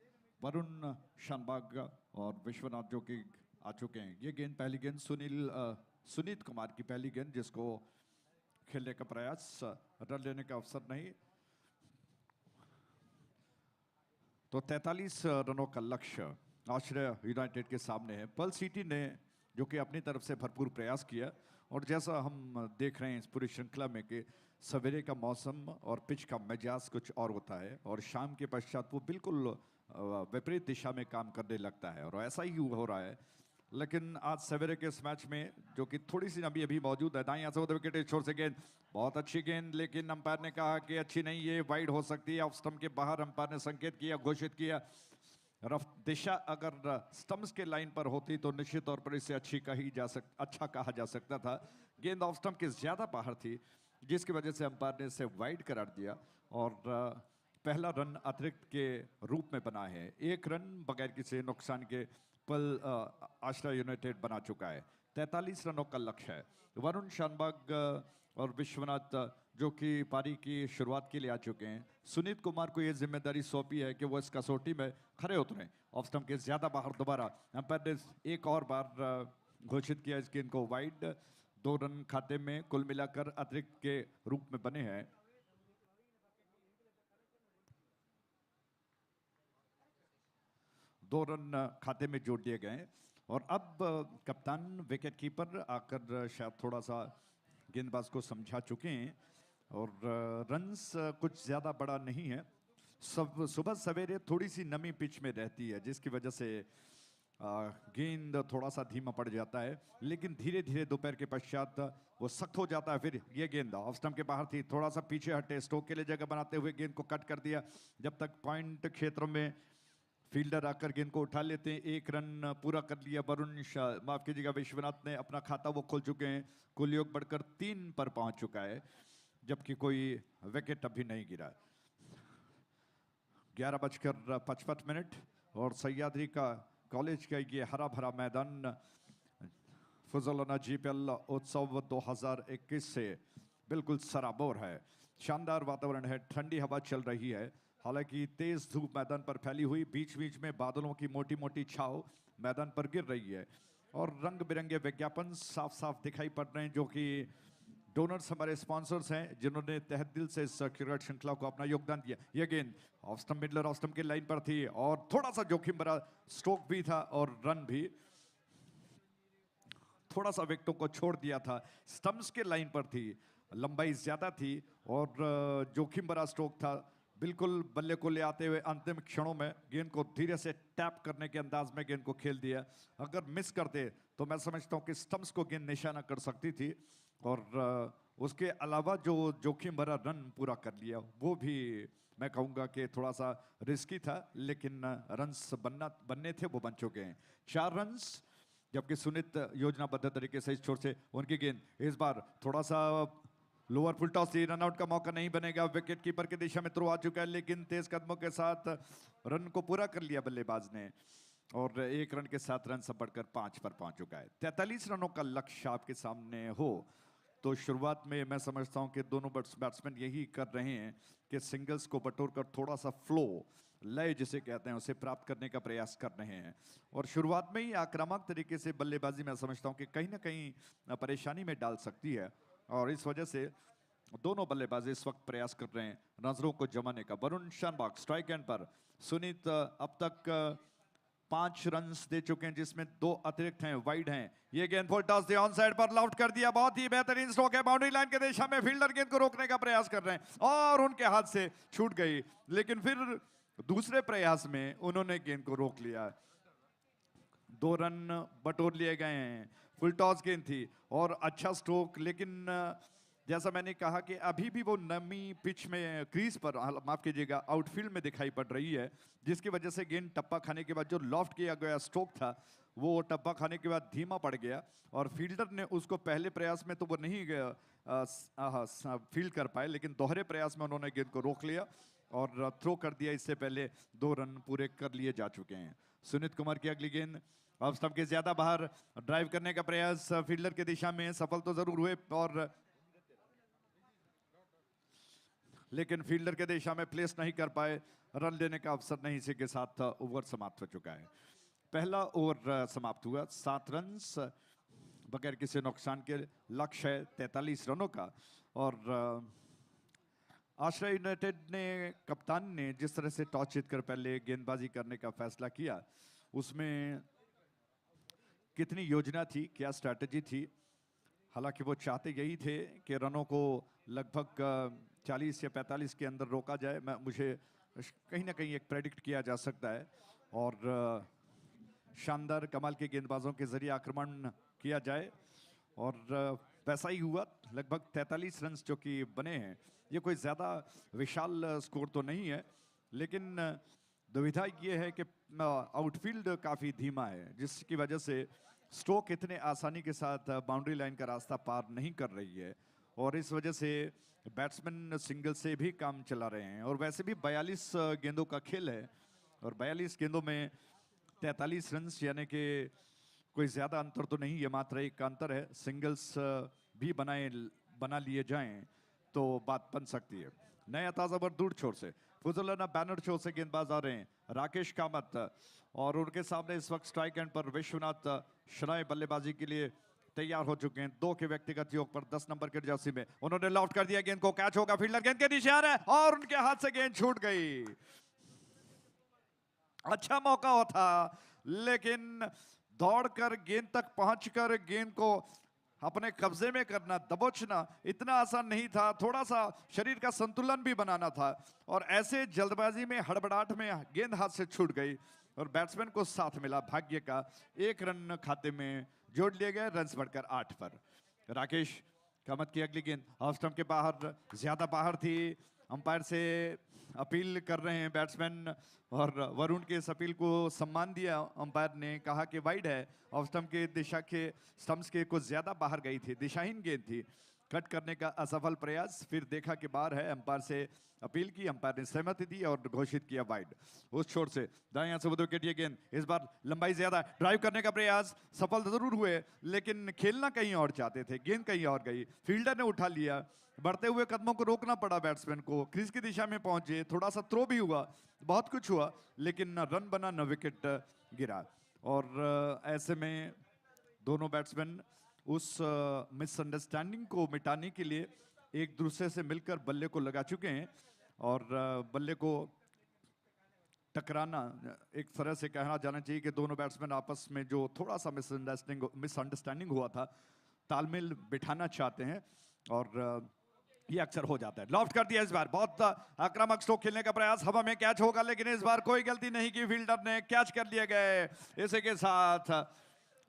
वरुण शानबाग और विश्वनाथ जो कि आ चुके हैं। ये गेंद पहली गेंद सुनीत कुमार की पहली गेंद, जिसको खेलने का प्रयास, रन लेने का अवसर नहीं। तो 43 रनों का लक्ष्य आश्रय यूनाइटेड के सामने है। पर्ल सिटी ने जो कि अपनी तरफ से भरपूर प्रयास किया, और जैसा हम देख रहे हैं इस पूरी श्रृंखला में कि सवेरे का मौसम और पिच का मिजाज कुछ और होता है, और शाम के पश्चात वो बिल्कुल विपरीत दिशा में काम करने लगता है, और ऐसा ही हो रहा है। लेकिन आज सवेरे के इस मैच में जो कि थोड़ी सी अभी मौजूद है, दाईं से विकेट छोर से गेंद, बहुत अच्छी गेंद, लेकिन अंपायर ने कहा कि अच्छी नहीं, ये वाइड हो सकती है, ऑफ स्टंप के बाहर अंपायर ने संकेत किया, घोषित किया। रफ दिशा अगर स्टंप्स के लाइन पर होती तो निश्चित तौर पर इसे अच्छा कहा जा सकता था। गेंद ऑफ स्टंप के ज्यादा बाहर थी, जिसकी वजह से अंपायर ने इसे वाइड करार दिया, और पहला रन अतिरिक्त के रूप में बना है। एक रन बगैर किसी नुकसान के आश्रय यूनाइटेड बना चुका है। 43 रनों का लक्ष्य है। वरुण शानबाग और विश्वनाथ जो कि पारी की शुरुआत के लिए आ चुके हैं, सुनीत कुमार को यह जिम्मेदारी सौंपी है कि वो इस कसौटी में खड़े उतरें। ऑफ स्टंप के ज्यादा बाहर दोबारा अंपायर ने एक और बार घोषित किया इस गेंद को वाइड। 2 रन खाते में कुल मिलाकर अतिरिक्त के रूप में बने हैं। दो रन खाते में जोड़ दिए गए, और अब कप्तान विकेट कीपर आकर शायद थोड़ा सा गेंदबाज को समझा चुके हैं, और रन्स कुछ ज्यादा बड़ा नहीं है। सुबह सवेरे थोड़ी सी नमी पिच में रहती है, जिसकी वजह से गेंद थोड़ा सा धीमा पड़ जाता है, लेकिन धीरे धीरे दोपहर के पश्चात वो सख्त हो जाता है। फिर ये गेंद ऑफ स्टंप के बाहर थी, थोड़ा सा पीछे हटे, स्ट्रोक के लिए जगह बनाते हुए गेंद को कट कर दिया। जब तक पॉइंट क्षेत्र में फील्डर आकर गेंद को उठा लेते हैं। 1 रन पूरा कर लिया माफ कीजिएगा, विश्वनाथ ने अपना खाता वो खोल चुके हैं। कुल योग बढ़कर 3 पर पहुंच चुका है, जबकि कोई विकेट अभी नहीं गिरा। 11:55 और सह्याद्री का कॉलेज का ये हरा भरा मैदान फजलना जीपीएल उत्सव 2021 से बिल्कुल सराबोर है। शानदार वातावरण है, ठंडी हवा चल रही है। हालांकि तेज धूप मैदान पर फैली हुई, बीच बीच में बादलों की मोटी मोटी छाव मैदान पर गिर रही है, और रंग बिरंगे विज्ञापन साफ साफ दिखाई पड़ रहे हैं, जो कि डोनर्स हमारे स्पॉन्सर्स हैं, जिन्होंने तहे दिल से इस क्रिकेट श्रृंखला को अपना योगदान दिया। यह गेंद ऑफ स्टंप, मिडलर ऑफ स्टंप के लाइन पर थी, और थोड़ा सा जोखिम भरा स्ट्रोक भी था, और रन भी थोड़ा सा विकेटों को छोड़ दिया था। स्टंप्स के लाइन पर थी, लंबाई ज्यादा थी, और जोखिम भरा स्ट्रोक था। बिल्कुल बल्ले को ले आते हुए अंतिम क्षणों में गेंद को धीरे से टैप करने के अंदाज में गेंद को खेल दिया। अगर मिस करते तो मैं समझता हूं कि स्टंप्स को गेंद निशाना कर सकती थी, और उसके अलावा जो जोखिम भरा रन पूरा कर लिया, वो भी मैं कहूंगा कि थोड़ा सा रिस्की था, लेकिन रन्स बनने थे वो बन चुके हैं। 4 रन्स, जबकि सुनीत योजनाबद्ध तरीके से इस छोर से उनकी गेंद इस बार थोड़ा सा लोअर फुल टॉस थी, रनआउट का मौका नहीं बनेगा। विकेट कीपर की दिशा में थ्रो आ चुका है, लेकिन तेज कदमों के साथ रन को पूरा कर लिया बल्लेबाज ने, और 1 रन के साथ रन से बढ़कर 5 पर पहुंच चुका है। 43 रनों का लक्ष्य आपके सामने हो तो शुरुआत में मैं समझता हूं कि दोनों बैट्समैन यही कर रहे हैं कि सिंगल्स को बटोर कर थोड़ा सा फ्लो, लय जिसे कहते हैं, उसे प्राप्त करने का प्रयास कर रहे हैं, और शुरुआत में ही आक्रामक तरीके से बल्लेबाजी मैं समझता हूं कि कहीं ना कहीं परेशानी में डाल सकती है, और इस वजह से दोनों बल्लेबाज इस वक्त प्रयास कर रहे हैं नजरों को जमाने का। वरुण शानबाग स्ट्राइक एंड पर, सुनीत अब तक 5 रन्स दे चुके हैं, जिसमें 2 अतिरिक्त हैं, वाइड हैं। ये गेंद फुल टॉस ऑन साइड पर लाउट कर दिया, बहुत ही बेहतरीन स्ट्रोक है, बाउंड्री लाइन के दिशा में फील्डर गेंद को रोकने का प्रयास कर रहे हैं, और उनके हाथ से छूट गई, लेकिन फिर दूसरे प्रयास में उन्होंने गेंद को रोक लिया। 2 रन बटोर लिए गए हैं। फुल टॉस गेंद थी और अच्छा स्ट्रोक, लेकिन जैसा मैंने कहा कि अभी भी वो नमी पिच में क्रीज पर, माफ कीजिएगा, आउटफील्ड में दिखाई पड़ रही है, जिसकी वजह से गेंद टप्पा खाने के बाद जो लॉफ्ट किया गया स्ट्रोक था वो टप्पा खाने के बाद धीमा पड़ गया, और फील्डर ने उसको पहले प्रयास में तो वो नहीं फील्ड कर पाए, लेकिन दोहरे प्रयास में उन्होंने गेंद को रोक लिया और थ्रो कर दिया। इससे पहले 2 रन पूरे कर लिए जा चुके हैं। सुनीत कुमार की अगली गेंद ऑफ स्टंप के ज्यादा बाहर, ड्राइव करने का प्रयास फील्डर की दिशा में, सफल तो जरूर हुए, और लेकिन फील्डर के दिशा में प्लेस नहीं कर पाए, रन लेने का अवसर नहीं, इसी के साथ ओवर समाप्त हो चुका है। पहला ओवर समाप्त हुआ, 7 रन बगैर किसी नुकसान के। लक्ष्य है 43 रनों का। और आश्रय यूनाइटेड ने, कप्तान ने जिस तरह से टॉस जीतकर पहले गेंदबाजी करने का फैसला किया, उसमें कितनी योजना थी, क्या स्ट्रैटेजी थी। हालांकि वो चाहते यही थे कि रनों को लगभग 40 या 45 के अंदर रोका जाए। मुझे कहीं ना कहीं एक प्रेडिक्ट किया जा सकता है और शानदार कमाल के गेंदबाजों के जरिए आक्रमण किया जाए और वैसा ही हुआ। लगभग 43 रन जो कि बने हैं, ये कोई ज़्यादा विशाल स्कोर तो नहीं है, लेकिन दुविधा ये है कि आउटफील्ड काफ़ी धीमा है, जिसकी वजह से स्ट्रोक इतने आसानी के साथ बाउंड्री लाइन का रास्ता पार नहीं कर रही है और इस वजह से बैट्समैन सिंगल से भी काम चला रहे हैं। और वैसे भी 42 गेंदों का खेल है और 42 गेंदों में 43 रन, यानी कि कोई ज़्यादा अंतर तो नहीं है, मात्र एक का अंतर है। सिंगल्स भी बना लिए जाएं तो बात बन सकती है। नया ताज़ा ओवर दूर छोर से, फुजलाना बैनर छोर से गेंदबाज आ रहे हैं राकेश कामत और उनके सामने इस वक्त स्ट्राइक एंड पर विश्वनाथ शनाय बल्लेबाजी के लिए तैयार हो चुके हैं। 2 के व्यक्तिगत योग पर 10 नंबर के जर्सी में उन्होंने लॉफ्ट कर दिया गेंद को, कैच होगा, फील्डर गेंद के नीचे आ रहा है और उनके हाथ से गेंद छूट गई। अच्छा मौका होता, लेकिन दौड़कर गेंद तक पहुंचकर गेंद को अपने कब्जे में करना, दबोचना इतना आसान नहीं था। थोड़ा सा शरीर का संतुलन भी बनाना था और ऐसे जल्दबाजी में, हड़बड़ाहट में गेंद हाथ से छूट गई और बैट्समैन को साथ मिला भाग्य का। 1 रन खाते में जोड़ लिए गए, रन बढ़कर 8 पर। राकेश कामत की अगली गेंद ऑफ स्टंप के बाहर, ज्यादा बाहर थी। अंपायर से अपील कर रहे हैं बैट्समैन और वरुण के इस अपील को सम्मान दिया अंपायर ने, कहा कि वाइड है। ऑफ स्टंप के दिशा के स्टंप्स के कुछ ज्यादा बाहर गई थी, दिशाहीन गेंद थी। कट करने का असफल प्रयास, फिर देखा कि बाहर है, अंपायर से अपील की, अंपायर ने सहमति दी और घोषित किया वाइड। उस छोर से दाएं से विकेट ये गेंद, इस बार लंबाई ज्यादा, ड्राइव करने का प्रयास सफल जरूर हुए, लेकिन खेलना कहीं और चाहते थे, गेंद कहीं और गई। फील्डर ने उठा लिया, बढ़ते हुए कदमों को रोकना पड़ा बैट्समैन को, क्रीज की दिशा में पहुंचे, थोड़ा सा थ्रो भी हुआ, बहुत कुछ हुआ, लेकिन न रन बना न विकेट गिरा। और ऐसे में दोनों बैट्समैन उस मिसअंडरस्टैंडिंग को मिटाने के लिए एक दूसरे से मिलकर बल्ले को लगा चुके हैं और बल्ले को टकराना, एक तरह से कहना जाना चाहिए कि दोनों बैट्समैन आपस में जो थोड़ा सा मिसअंडरस्टैंडिंग हुआ था, तालमेल बिठाना चाहते हैं और ये अक्सर हो जाता है। लॉफ्ट कर दिया इस बार, बहुत आक्रामक स्ट्रोक खेलने का प्रयास, हवा में कैच होगा, लेकिन इस बार कोई गलती नहीं की, फील्डर ने कैच कर लिए गए। इसी के साथ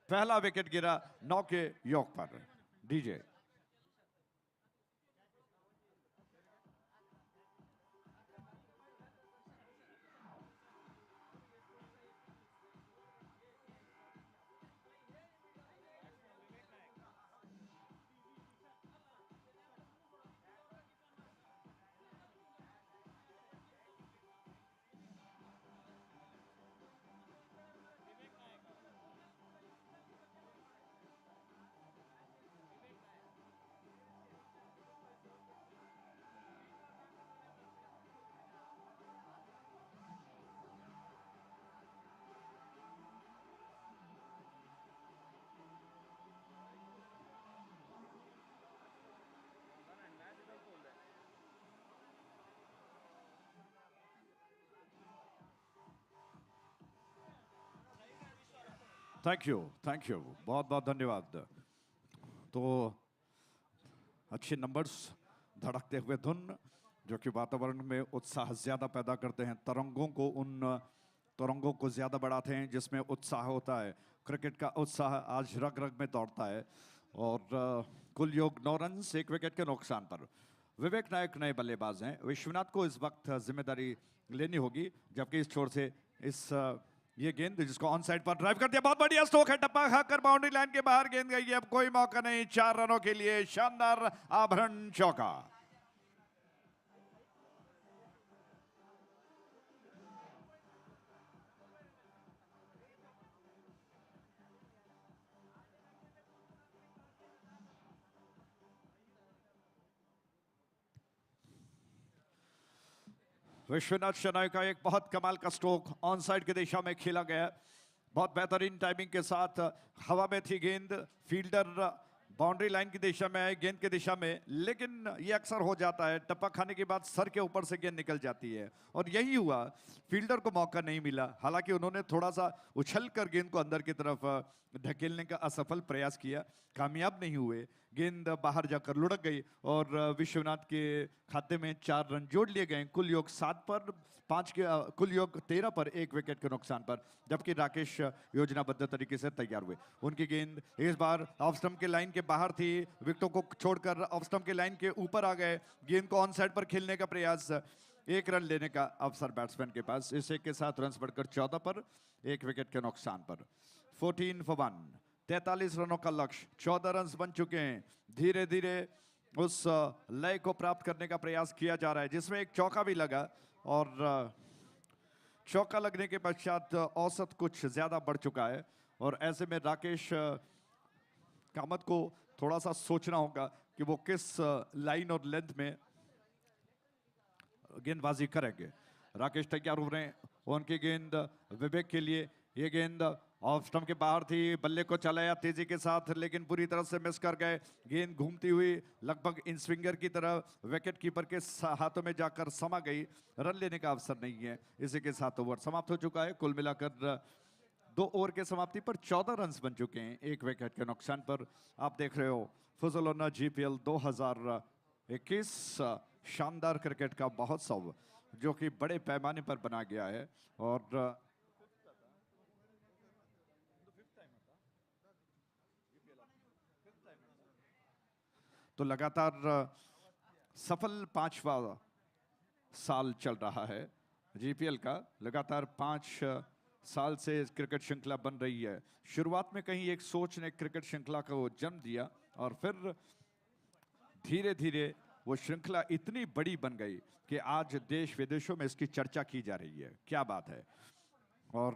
पहला विकेट गिरा 9 के योग पर। डीजे थैंक यू, बहुत बहुत धन्यवाद। तो अच्छे नंबर्स, धड़कते हुए धुन जो कि वातावरण में उत्साह ज्यादा पैदा करते हैं, उन तरंगों को ज्यादा बढ़ाते हैं जिसमें उत्साह होता है। क्रिकेट का उत्साह आज रग रग में दौड़ता है और कुल योग 9 रन 1 विकेट के नुकसान पर। विवेक नायक नए बल्लेबाज हैं, विश्वनाथ को इस वक्त जिम्मेदारी लेनी होगी, जबकि इस छोर से ये गेंद जिसको ऑन साइड पर ड्राइव कर दिया, बहुत बढ़िया स्ट्रोक है, टप्पा खाकर बाउंड्री लाइन के बाहर गेंद गई। अब कोई मौका नहीं, 4 रनों के लिए शानदार आभरण चौका। विश्वनाथ शनाय का एक बहुत कमाल का स्ट्रोक ऑन साइड की दिशा में खेला गया, बहुत बेहतरीन टाइमिंग के साथ हवा में थी गेंद, फील्डर बाउंड्री लाइन की दिशा में है, गेंद की दिशा में, लेकिन ये अक्सर हो जाता है, टप्पा खाने के बाद सर के ऊपर से गेंद निकल जाती है और यही हुआ। फील्डर को मौका नहीं मिला, हालांकि उन्होंने थोड़ा सा उछल कर गेंद को अंदर की तरफ ढकेलने का असफल प्रयास किया, कामयाब नहीं हुए। गेंद बाहर जाकर लुढ़क गई और विश्वनाथ के खाते में 4 रन जोड़ लिए गए। कुल योग 7 पर 5 के कुल योग 13 पर 1 विकेट के नुकसान पर, जबकि राकेश योजनाबद्ध तरीके से तैयार हुए। उनकी गेंद इस बार ऑफ स्टंप के लाइन के बाहर थी, विकेटों को छोड़कर ऑफ स्टंप के लाइन के ऊपर आ गए। गेंद को ऑन साइड पर खेलने का प्रयास, 1 रन लेने का अवसर बैट्समैन के पास। इस एक के साथ रन बढ़कर 14 पर 1 विकेट के नुकसान पर। 14 for 1, 43 रनों का लक्ष्य, 14 रन बन चुके हैं। धीरे धीरे उस लय को प्राप्त करने का प्रयास किया जा रहा है, जिसमें एक चौका भी लगा और चौका लगने के पश्चात औसत कुछ ज्यादा बढ़ चुका है और ऐसे में राकेश कामत को थोड़ा सा सोचना होगा कि वो किस लाइन और लेंथ में गेंदबाजी करेंगे। राकेश तैयार हो रहे हैं, उनकी गेंद विवेक के लिए, ये गेंद ऑफ स्टंप के बाहर थी, बल्ले को चलाया तेजी के साथ लेकिन पूरी तरह से मिस कर गए। गेंद घूमती हुई लगभग इन स्विंगर की तरह विकेट कीपर के हाथों में जाकर समा गई। रन लेने का अवसर नहीं है। इसी के साथ ओवर समाप्त हो चुका है। कुल मिलाकर 2 ओवर के समाप्ति पर 14 रन बन चुके हैं 1 विकेट के नुकसान पर। आप देख रहे हो फुजलोना GPL 2021 शानदार क्रिकेट का महोत्सव, जो कि बड़े पैमाने पर बना गया है और तो लगातार सफल 5वां साल चल रहा है GPL का। लगातार 5 साल से क्रिकेट श्रृंखला बन रही है। शुरुआत में कहीं एक सोच ने क्रिकेट श्रृंखला को जन्म दिया और फिर धीरे धीरे वो श्रृंखला इतनी बड़ी बन गई कि आज देश विदेशों में इसकी चर्चा की जा रही है। क्या बात है। और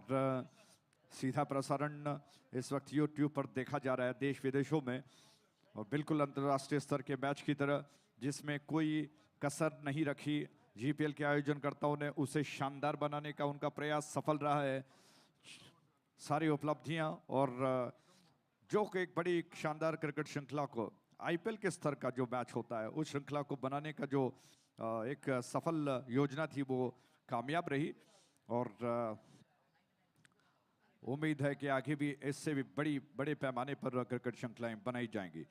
सीधा प्रसारण इस वक्त YouTube पर देखा जा रहा है देश विदेशों में, और बिल्कुल अंतर्राष्ट्रीय स्तर के मैच की तरह, जिसमें कोई कसर नहीं रखी। GPL के आयोजनकर्ताओं ने उसे शानदार बनाने का उनका प्रयास सफल रहा है। सारी उपलब्धियां और जो कि एक बड़ी शानदार क्रिकेट श्रृंखला को, IPL के स्तर का जो मैच होता है, उस श्रृंखला को बनाने का जो एक सफल योजना थी वो कामयाब रही और उम्मीद है कि आगे भी इससे भी बड़े पैमाने पर क्रिकेट श्रृंखलाएं बनाई जाएंगी।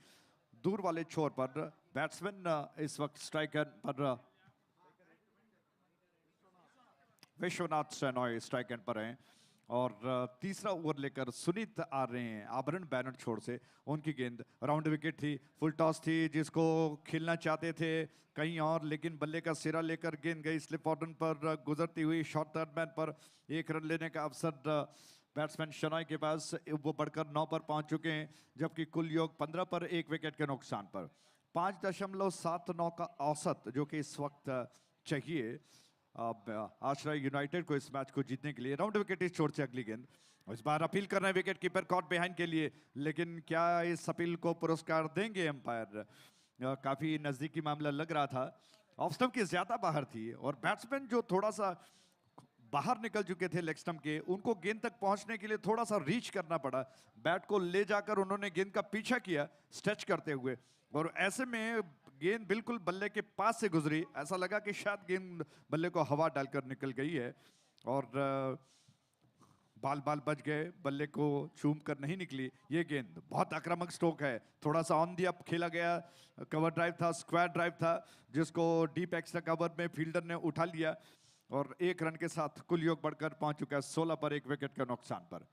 दूर वाले छोर पर बैट्समैन इस वक्त स्ट्राइकर पर विश्वनाथ शनॉय स्ट्राइक एंड पर हैं और तीसरा ओवर लेकर सुनीत आ रहे हैं आभरण बैनर छोड़ से। उनकी गेंद राउंड विकेट थी, फुल टॉस थी, जिसको खेलना चाहते थे कहीं और, लेकिन बल्ले का सिरा लेकर गेंद गई स्लिप ऑर्डर पर गुजरती हुई शॉर्ट थर्ड मैन पर। 1 रन लेने का अवसर बैट्समैन शनॉय के पास, वो बढ़कर 9 पर पहुंच चुके हैं, जबकि कुल योग 15 पर 1 विकेट के नुकसान पर। 5.79 का औसत जो कि इस वक्त चाहिए आश्रय यूनाइटेड को इस मैच को जीतने के लिए। राउंड विकेट इस छोर से अगली गेंद, इस बार अपील कर रहे हैं विकेट कीपर कॉट बिहाइंड के लिए, लेकिन क्या इस अपील को पुरस्कार देंगे एम्पायर? काफी नजदीकी मामला लग रहा था। ऑफ स्टंप की ज्यादा बाहर थी और बैट्समैन जो थोड़ा सा बाहर निकल चुके थे लेग स्टंप के, उनको गेंद तक पहुंचने के लिए थोड़ा सा रीच करना पड़ा। बैट को ले जाकर उन्होंने गेंद का पीछा किया स्ट्रेच करते हुए, और ऐसे में गेंद बिल्कुल बल्ले के पास से गुजरी। ऐसा लगा कि शायद गेंद बल्ले को हवा डालकर निकल गई है और बाल बच गए, बल्ले को चूम कर नहीं निकली। ये गेंद बहुत आक्रामक स्ट्रोक है, थोड़ा सा ऑन दी अप खेला गया, कवर ड्राइव था, स्क्वायर ड्राइव था, जिसको डीप एक्स्ट्रा कवर में फील्डर ने उठा लिया और 1 रन के साथ कुल योग बढ़कर पहुंच चुका है 16 पर 1 विकेट के नुकसान पर।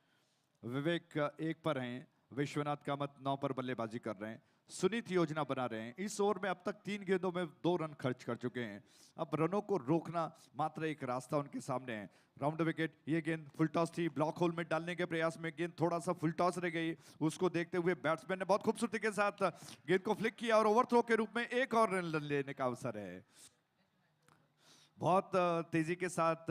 विवेक 1 पर हैं, विश्वनाथ कामत 9 पर बल्लेबाजी कर रहे हैं, सुनीत योजना बना रहे हैं। इस ओवर में अब तक 3 गेंदों में 2 रन खर्च कर चुके हैं। अब रनों को रोकना मात्र एक रास्ता उनके सामने है। राउंड विकेट, ये गेंद फुल टॉस थी, ब्लॉक होल में डालने के प्रयास में गेंद थोड़ा सा फुल टॉस रह गई। उसको देखते हुए बैट्समैन ने बहुत खूबसूरती के साथ गेंद को फ्लिक किया और ओवर थ्रो के रूप में 1 और रन लेने का अवसर है। बहुत तेजी के साथ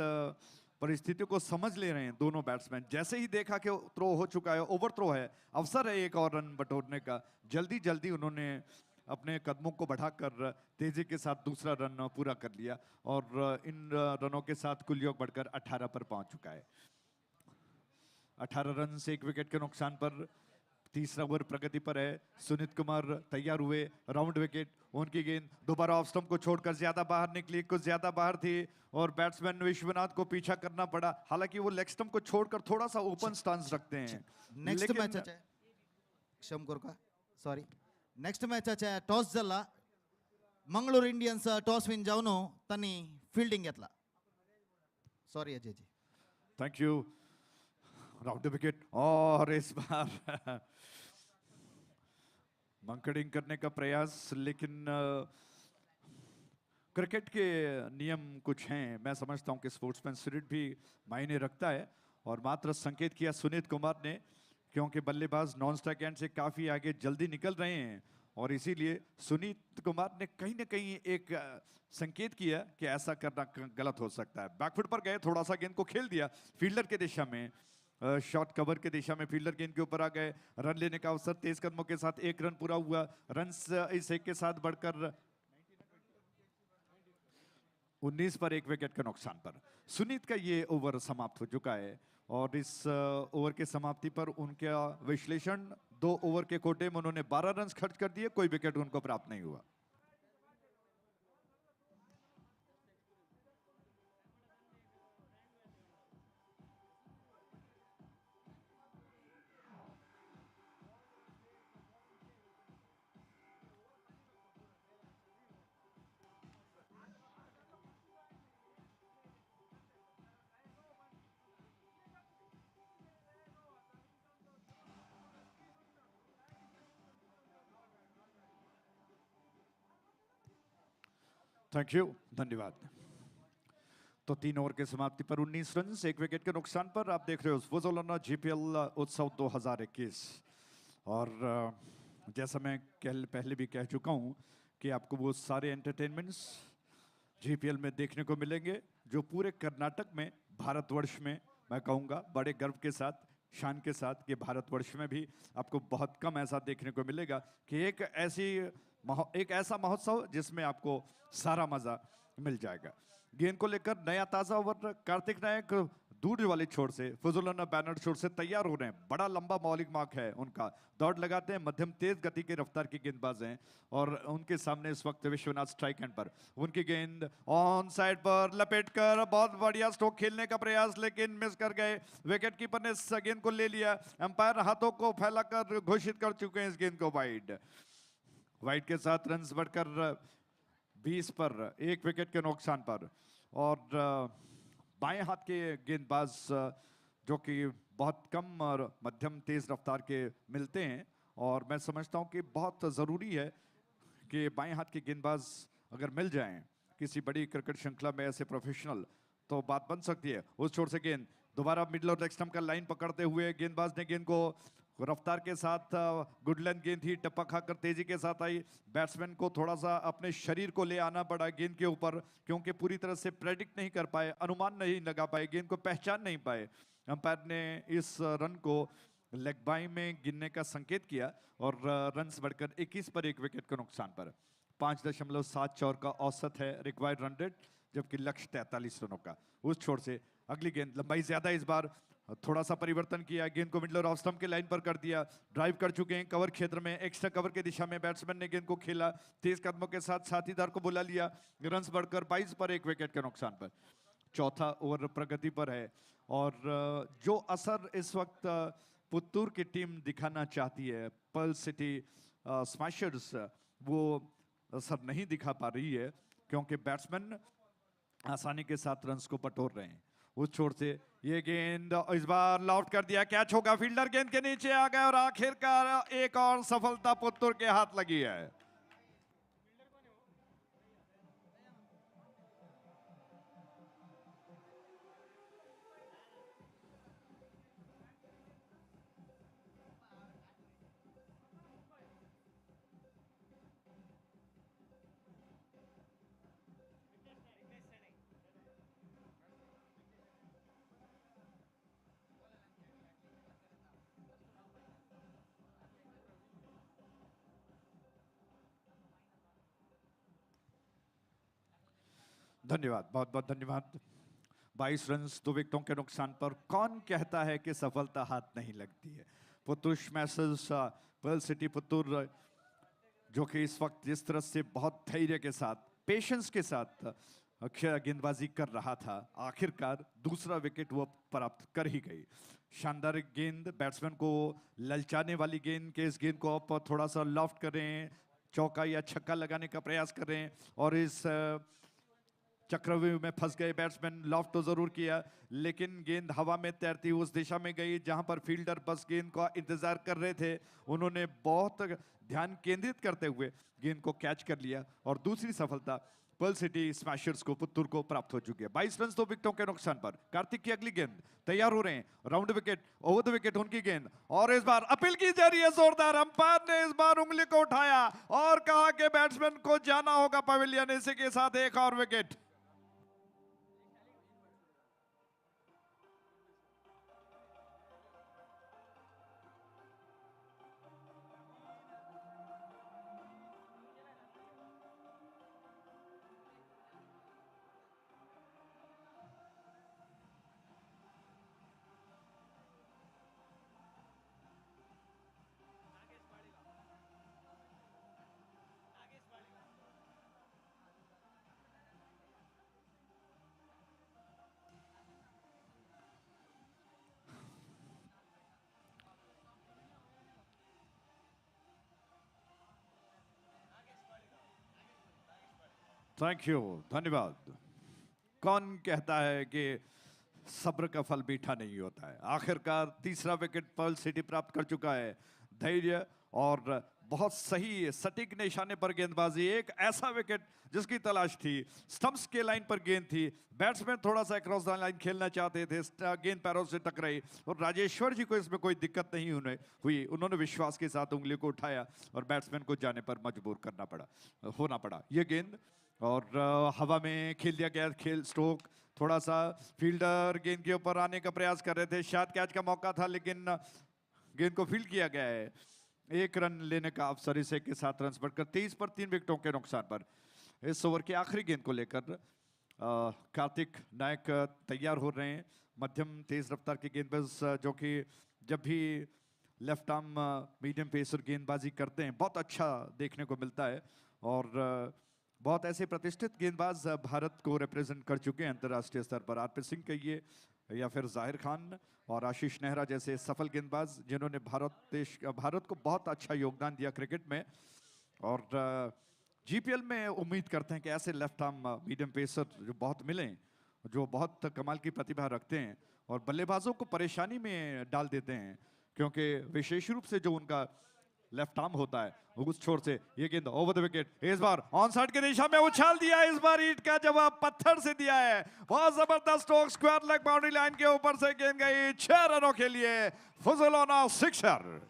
परिस्थितियों को समझ ले रहे हैं दोनों बैट्समैन। जैसे ही देखा कि थ्रो हो चुका है, ओवर थ्रो है, अवसर है 1 और रन बटोरने का, जल्दी उन्होंने अपने कदमों को बढ़ाकर तेजी के साथ दूसरा रन पूरा कर लिया और इन रनों के साथ कुल योग बढ़कर 18 पर पहुंच चुका है। 18 रन से 1 विकेट के नुकसान पर। तीसरा ओवर प्रगति पर है। सुनीत कुमार तैयार हुए, राउंड विकेट। उनकी गेंद दोबारा ऑफ स्टंप को छोड़कर ज्यादा बाहर निकली, कुछ ज्यादा बाहर थी और बैट्समैन विश्वनाथ को पीछा करना पड़ा। हालांकि वो लेग स्टंप को छोड़कर थोड़ा सा ओपन स्टांस रखते हैं। नेक्स्ट मॅचाचे क्षम करू का सॉरी नेक्स्ट मॅचाचे टॉस झाला मंगळूर इंडियन्स टॉस विन जाऊन त्यांनी फील्डिंग घेतला sorry Ajay ji thank you. Round wicket और इस बार मंकडिंग करने का प्रयास, लेकिन क्रिकेट के नियम कुछ हैं। मैं समझता हूं कि स्पोर्ट्समैन स्पिरिट भी मायने रखता है और मात्र संकेत किया सुनीत कुमार ने, क्योंकि बल्लेबाज नॉन स्ट्राइक एंड से काफी आगे जल्दी निकल रहे हैं और इसीलिए सुनीत कुमार ने कहीं ना कहीं एक संकेत किया कि ऐसा करना गलत हो सकता है। बैकफुट पर गए, थोड़ा सा गेंद को खेल दिया फील्डर के दिशा में, शॉर्ट कवर के दिशा में फील्डर गेंद के ऊपर आ गए। रन लेने का अवसर तेज कदमों के साथ, 1 रन पूरा हुआ। रन इस एक के साथ बढ़कर 19 पर 1 विकेट के नुकसान पर सुनीत का ये ओवर समाप्त हो चुका है और इस ओवर के समाप्ति पर उनका विश्लेषण 2 ओवर के कोटे में उन्होंने 12 रन खर्च कर दिए, कोई विकेट उनको प्राप्त नहीं हुआ। थैंक यू, धन्यवाद। तो 3 ओवर के समाप्ति पर 19 रन 1 विकेट के नुकसान पर आप देख रहे हो फुजोलाना जीपीएल उत्सव 2021। और जैसा मैं पहले भी कह चुका हूं कि आपको वो सारे एंटरटेनमेंट्स जीपीएल में देखने को मिलेंगे जो पूरे कर्नाटक में, भारतवर्ष में, मैं कहूँगा बड़े गर्व के साथ, शान के साथ कि भारतवर्ष में भी आपको बहुत कम ऐसा देखने को मिलेगा कि एक ऐसा महोत्सव जिसमें आपको सारा मजा मिल जाएगा। गेंद को लेकर नया ताजा ओवर कार्तिक नायक दूर वाले छोर से, फुजुलाना बैनर छोर से तैयार हो रहे हैं। बड़ा लंबा मौलिक मार्क है उनका, दौड़ लगाते हैं, मध्यम तेज गति के रफ्तार की गेंदबाज हैं और उनके सामने इस वक्त विश्वनाथ स्ट्राइक एंड पर। उनकी गेंद ऑन साइड पर लपेटकर बहुत बढ़िया स्ट्रोक खेलने का प्रयास, लेकिन मिस कर गए। विकेट कीपर ने इस गेंद को ले लिया। अंपायर हाथों को फैलाकर घोषित कर चुके हैं इस गेंद को वाइड के साथ रन बढ़कर 20 पर 1 विकेट के नुकसान पर। और बाएं हाथ के गेंदबाज जो कि बहुत कम और मध्यम तेज रफ्तार के मिलते हैं और मैं समझता हूं कि बहुत ज़रूरी है कि बाएं हाथ के गेंदबाज अगर मिल जाएं किसी बड़ी क्रिकेट श्रृंखला में ऐसे प्रोफेशनल, तो बात बन सकती है। उस छोर से गेंद दोबारा मिडल और लेग स्टंप का लाइन पकड़ते हुए गेंदबाज ने गेंद को रफ्तार के साथ, गुड लेंथ गेंद थी, टप्पा खाकर तेजी के साथ आई। बैट्समैन को थोड़ा सा अपने शरीर को ले आना पड़ा गेंद के ऊपर, क्योंकि पूरी तरह से प्रेडिक्ट नहीं कर पाए, अनुमान नहीं लगा पाए, गेंद को पहचान नहीं पाए। अंपायर ने इस रन को लेग बाई में गिनने का संकेत किया और रन बढ़कर 21 पर 1 विकेट के नुकसान पर। 5.74 का औसत है रिक्वायर्ड रन रेट, जबकि लक्ष्य 43 रनों का। उस छोर से अगली गेंद लंबाई ज्यादा, इस बार थोड़ा सा परिवर्तन किया, गेंद को मिडल ऑफ स्टंप के लाइन पर कर दिया। ड्राइव कर चुके हैं कवर क्षेत्र में, एक्स्ट्रा कवर के दिशा में बैट्समैन ने गेंद को खेला, तेज कदमों के साथ साथीदार को बुला लिया। रन्स बढ़कर 22 पर 1 विकेट के नुकसान पर। चौथा ओवर प्रगति पर है और जो असर इस वक्त पुत्तूर की टीम दिखाना चाहती है, पर्ल सिटी स्मैशर्स, वो असर नहीं दिखा पा रही है क्योंकि बैट्समैन आसानी के साथ रन्स को बटोर रहे हैं। उस छोर से ये गेंद इस बार लॉफ्ट कर दिया, कैच होगा, फील्डर गेंद के नीचे आ गए और आखिरकार एक और सफलता पुत्तूर के हाथ लगी है। धन्यवाद, बहुत बहुत धन्यवाद। 22 रन 2 विकेटों के नुकसान पर। कौन कहता है कि सफलता हाथ नहीं लगती है। Puttur Smashers Pearl City Puttur जो कि इस वक्त जिस तरह से बहुत धैर्य के साथ, पेशेंस के साथ गेंदबाजी कर रहा था, आखिरकार दूसरा विकेट वो प्राप्त कर ही गई। शानदार गेंद, बैट्समैन को ललचाने वाली गेंद के इस गेंद को आप थोड़ा सा लॉफ्ट करें, चौका या छक्का लगाने का प्रयास करें, और इस चक्रव्यूह में फंस गए बैट्समैन। लॉफ्ट तो जरूर किया लेकिन गेंद हवा में तैरती उस दिशा में गई जहां पर फील्डर बस गेंद का इंतजार कर रहे थे। उन्होंने बहुत ध्यान केंद्रित करते हुए गेंद को कैच कर लिया और दूसरी सफलता पर्ल सिटी स्मैशर्स को पुत्तूर को प्राप्त हो चुकी है। 22 रन 2 विकेटों के नुकसान पर। कार्तिक की अगली गेंद, तैयार हो रहे हैं, round wicket, over the wicket उनकी गेंद, और इस बार अपील की जा रही है जोरदार। अंपायर ने इस बार उंगली को उठाया और कहा कि बैट्समैन को जाना होगा पवेलियन। इसी के साथ एक और विकेट। थैंक यू, धन्यवाद। कौन कहता है कि सब्र का फल मीठा नहीं होता है। आखिरकार तीसरा विकेट पर्ल सिटी प्राप्त कर चुका है। धैर्य और बहुत सही सटीक निशाने पर गेंदबाजी, एक ऐसा विकेट जिसकी तलाश थी। स्टंप्स के लाइन पर गेंद थी, बैट्समैन थोड़ा सा क्रॉस द लाइन खेलना चाहते थे, गेंद पैरों से टकराई और राजेश्वर जी को इसमें कोई दिक्कत नहीं हुई। उन्होंने विश्वास के साथ उंगली को उठाया और बैट्समैन को जाने पर मजबूर होना पड़ा। ये गेंद और हवा में खेल दिया गया, खेल स्ट्रोक, थोड़ा सा फील्डर गेंद के ऊपर आने का प्रयास कर रहे थे, शायद कैच का मौका था लेकिन गेंद को फील्ड किया गया है। एक रन लेने का अवसर इसे के साथ रन बढ़कर 23 पर 3 विकेटों के नुकसान पर। इस ओवर की आखिरी गेंद को लेकर कार्तिक नायक तैयार हो रहे हैं। मध्यम तेज रफ्तार के गेंदबाज जो कि जब भी लेफ्ट आर्म मीडियम पेसर गेंदबाजी करते हैं बहुत अच्छा देखने को मिलता है और बहुत ऐसे प्रतिष्ठित गेंदबाज भारत को रिप्रेजेंट कर चुके हैं अंतर्राष्ट्रीय स्तर पर। आरपी सिंह कहिए या फिर जाहिर खान और आशीष नेहरा जैसे सफल गेंदबाज जिन्होंने भारत को बहुत अच्छा योगदान दिया क्रिकेट में। और जीपीएल में उम्मीद करते हैं कि ऐसे लेफ्ट आर्म मीडियम पेसर जो बहुत मिलें, जो बहुत कमाल की प्रतिभा रखते हैं और बल्लेबाजों को परेशानी में डाल देते हैं, क्योंकि विशेष रूप से जो उनका लेफ्ट आर्म होता है उस छोर से ये गेंद ओवर द विकेट। इस बार ऑन साइड की दिशा में उछाल दिया, इस बार ईंट का जवाब पत्थर से दिया है। बहुत जबरदस्त stroke, square leg boundary line के ऊपर से गेंद गई 6 रनों के लिए, फुजलोना sixer.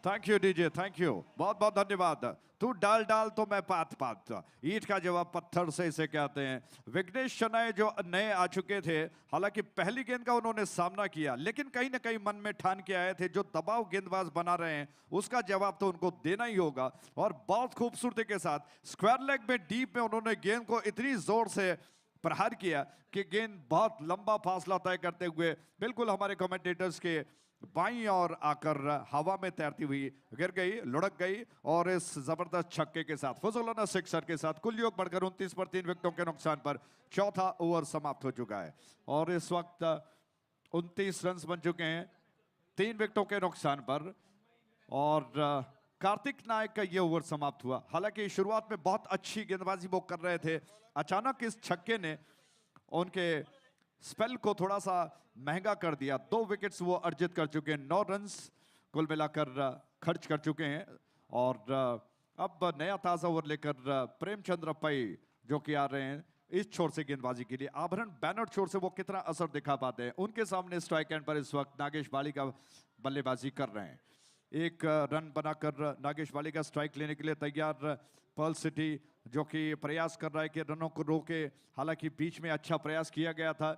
Thank you DJ, thank you, बहुत बहुत धन्यवाद। तू डाल डाल तो मैं पात पात, ईंट का जवाब पत्थर से इसे कहते हैं। विघ्नेश शनाय जो नए आ चुके थे, हालांकि पहली गेंद का उन्होंने सामना किया लेकिन कहीं ना कहीं मन में ठान के आए थे जो दबाव गेंदबाज बना रहे हैं उसका जवाब तो उनको देना ही होगा। और बहुत खूबसूरती के साथ स्क्वायर लेग में डीप में उन्होंने गेंद को इतनी जोर से प्रहार किया कि गेंद बहुत लंबा फासला तय करते हुए बिल्कुल हमारे कमेंटेटर्स के बाईं ओर आकर हवा में तैरती हुई गिर गई, लुढ़क गई और इस जबरदस्त छक्के के साथ फुजलोना सिक्सर के साथ कुल योग बढ़कर 29 पर 3 विकेटों के नुकसान पर चौथा ओवर समाप्त हो चुका है। और इस वक्त 29 रन बन चुके हैं 3 विकेटों के नुकसान पर और कार्तिक नायक का ये ओवर समाप्त हुआ। हालांकि शुरुआत में बहुत अच्छी गेंदबाजी वो कर रहे थे, अचानक इस छक्के ने उनके स्पेल को थोड़ा सा महंगा कर दिया। 2 विकेट्स वो अर्जित कर चुके हैं, 9 रन्स कुल मिलाकर खर्च कर चुके हैं। और अब नया ताजा ओवर लेकर प्रेमचंद्र पै जो कि आ रहे हैं इस छोर से गेंदबाजी के लिए। आभरण बैनर छोर से वो कितना असर दिखा पाते हैं, उनके सामने स्ट्राइक एंड पर इस वक्त नागेश बाली का बल्लेबाजी कर रहे हैं। एक रन बनाकर नागेश वालिका स्ट्राइक लेने के लिए तैयार। पर्ल सिटी जो कि प्रयास कर रहा है कि रनों को रोके, हालांकि बीच में अच्छा प्रयास किया गया था,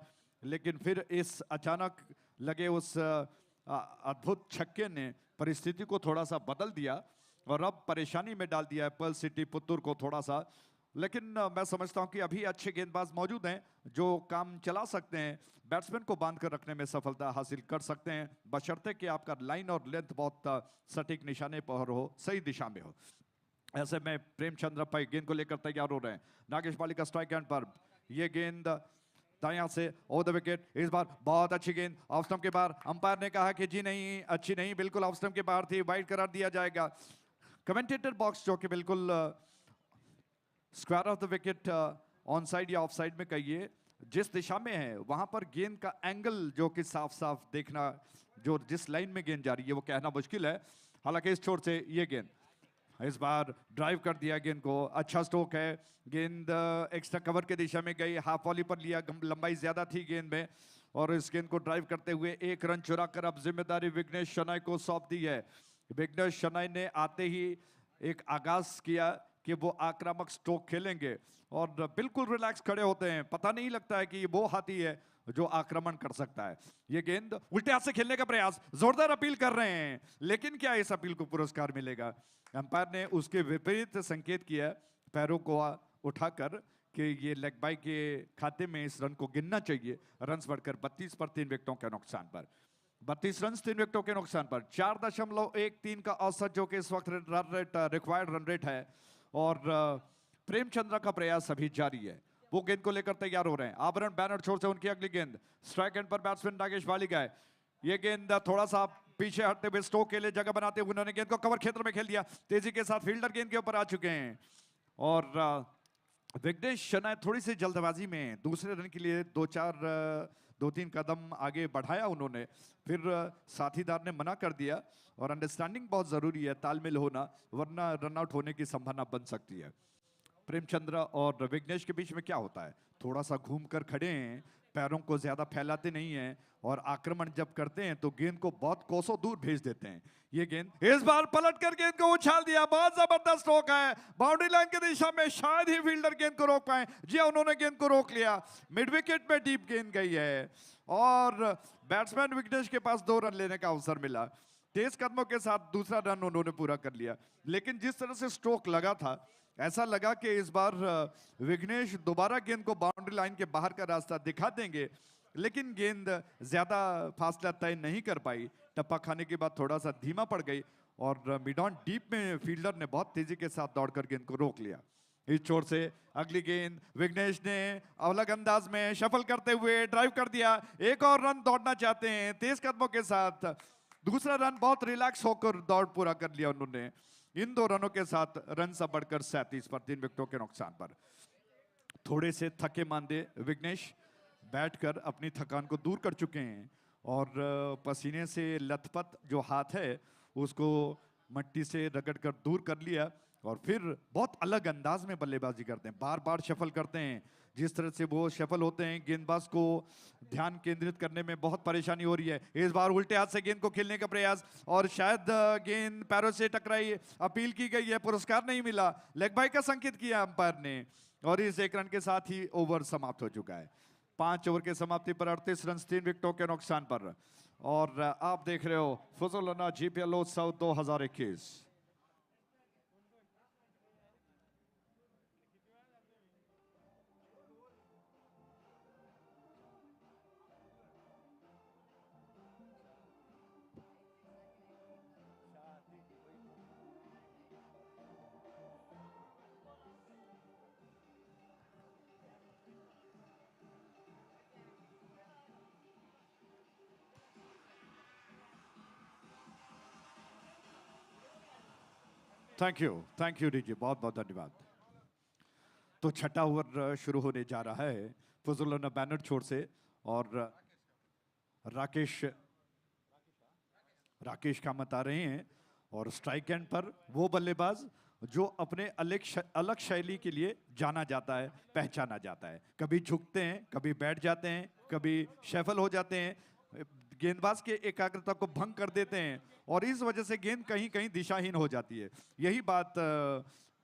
लेकिन फिर इस अचानक लगे उस अद्भुत छक्के ने परिस्थिति को थोड़ा सा बदल दिया और अब परेशानी में डाल दिया है पर्ल सिटी पुत्तूर को थोड़ा सा। लेकिन मैं समझता हूं कि अभी अच्छे गेंदबाज मौजूद हैं जो काम चला सकते हैं, बैट्समैन को बांध कर रखने में सफलता हासिल कर सकते हैं, बशर्ते कि आपका लाइन और लेंथ बहुत सटीक निशाने पर हो, सही दिशा में हो। ऐसे में प्रेमचंद्र भाई गेंद को लेकर तैयार हो रहे हैं। नागेश वालिका स्ट्राइक एंड पर ये गेंद दायां से ओवर द विकेट, इस बार बहुत अच्छी गेंद ऑफ स्टंप के बाहर। अंपायर ने कहा कि जी नहीं, अच्छी नहीं, बिल्कुल ऑफ स्टंप के बाहर थी, वाइड करार दिया जाएगा। कमेंटेटर बॉक्स जो कि बिल्कुल square of the wicket on side या ऑफ साइड में कहिए, जिस दिशा में है वहां पर गेंद का एंगल जो कि साफ साफ देखना, जो जिस लाइन में गेंद जा रही है वो कहना मुश्किल है। हालांकि इस छोर से ये गेंद इस बार ड्राइव कर दिया गेंद को, अच्छा स्ट्रोक है, गेंद एक्स्ट्रा कवर के दिशा में गई, हाफ वॉली पर लिया, लंबाई ज्यादा थी गेंद में, और इस गेंद को ड्राइव करते हुए एक रन चुरा कर अब जिम्मेदारी विघ्नेश शनाय को सौंप दी है। विघ्नेश शनाय ने आते ही एक आगाज किया कि वो आक्रामक स्ट्रोक खेलेंगे और बिल्कुल रिलैक्स खड़े होते हैं, पता नहीं लगता है कि ये वो हाथी है जो आक्रमण कर सकता है। ये गेंद उल्टे हाथ से खेलने का प्रयास, जोरदार अपील कर रहे हैं, लेकिन क्या इस अपील को पुरस्कार मिलेगा? अंपायर ने उसके विपरीत संकेत किया पैरों को उठाकर कि ये लेग बाई के खाते में इस रन को गिनना चाहिए। रन्स बढ़कर 32 पर 3 विकेटों के नुकसान पर, 32 रन 3 विकेटों के नुकसान पर 4.13 का औसत जो कि इस वक्त run rate required run rate है। और प्रेमचंद्र का प्रयास अभी जारी है, वो गेंद को लेकर तैयार हो रहे हैं। आभरण बैनर छोर से उनकी अगली गेंद, स्ट्राइक एंड पर बैट्समैन नागेश वालिका है। ये गेंद थोड़ा सा पीछे हटते हुए स्ट्रोक के लिए जगह बनाते हुए उन्होंने गेंद को कवर क्षेत्र में खेल दिया, तेजी के साथ फील्डर गेंद के ऊपर आ चुके हैं। और विघ्नेश शनाय थोड़ी सी जल्दबाजी में दूसरे रन के लिए 2-3 कदम आगे बढ़ाया उन्होंने, फिर साथीदार ने मना कर दिया। और अंडरस्टैंडिंग बहुत जरूरी है, तालमेल होना, वरना रन आउट होने की संभावना बन सकती है। प्रेमचंद्र और विघ्नेश के बीच में क्या होता है, थोड़ा सा घूमकर खड़े हैं, पैरों को ज्यादा फैलाते नहीं हैं, और आक्रमण जब करते हैं तो गेंद को बहुत कोसों दूर भेज देते हैं। ये गेंद इस बार पलट कर गेंद को उछाल दिया, बहुत जबरदस्त स्ट्रोक है, बाउंड्री लाइन की दिशा में, शायद ही फील्डर गेंद को रोक पाए। जी हाँ, उन्होंने गेंद को रोक लिया, मिड विकेट में डीप गेंद गई है और बैट्समैन विघ्नेश के पास 2 रन लेने का अवसर मिला। तेज कदमों के साथ दूसरा रन उन्होंने पूरा कर लिया, लेकिन जिस तरह से स्ट्रोक लगा था, ऐसा लगा कि इस बार विघ्नेश दोबारा गेंद को बाउंड्री लाइन के बाहर का रास्ता दिखा देंगे, लेकिन गेंद ज्यादा फासला तय नहीं कर पाई। टप्पा खाने के बाद थोड़ा सा धीमा पड़ गई और मिड ऑन डीप में फील्डर ने बहुत तेजी के साथ दौड़कर गेंद को रोक लिया। इस छोर से अगली गेंद विघ्नेश ने अलग अंदाज में शफल करते हुए ड्राइव कर दिया, एक और रन दौड़ना चाहते हैं तेज कदमों के साथ। दूसरा रन बहुत रिलैक्स होकर दौड़ पूरा कर लिया उन्होंने। इन 2 रनों के साथ रन सब बढ़कर 37 पर 3 विकेटों के नुकसान पर। थोड़े से थके मांदे विघ्नेश बैठकर अपनी थकान को दूर कर चुके हैं और पसीने से लथपथ जो हाथ है उसको मट्टी से रगड़ कर दूर कर लिया और फिर बहुत अलग अंदाज में बल्लेबाजी करते हैं, बार बार शफल करते हैं। जिस तरह से वो शफल होते हैं, गेंदबाज को ध्यान केंद्रित करने में बहुत परेशानी हो रही है। इस बार उल्टे हाथ से गेंद को खेलने का प्रयास और शायद गेंद पैरों से टकराई, अपील की गई है, पुरस्कार नहीं मिला, लेग बाई का संकेत किया अंपायर ने और इस 1 रन के साथ ही ओवर समाप्त हो चुका है। 5 ओवर के समाप्ति पर 38 रन 3 विकेटों के नुकसान पर। और आप देख रहे हो फुजुलना जीपीएल उत्सव 2021। थैंक यू डीजी, बहुत बहुत धन्यवाद। तो छठा ओवर शुरू होने जा रहा है फुजुलना बैनर छोर से और राकेश कामत आ रहे हैं और स्ट्राइक एंड पर वो बल्लेबाज जो अपने अलग शैली के लिए जाना जाता है, पहचाना जाता है। कभी झुकते हैं, कभी बैठ जाते हैं, कभी शफल हो जाते हैं, गेंदबाज के एकाग्रता को भंग कर देते हैं और इस वजह से गेंद कहीं कहीं दिशाहीन हो जाती है। यही बात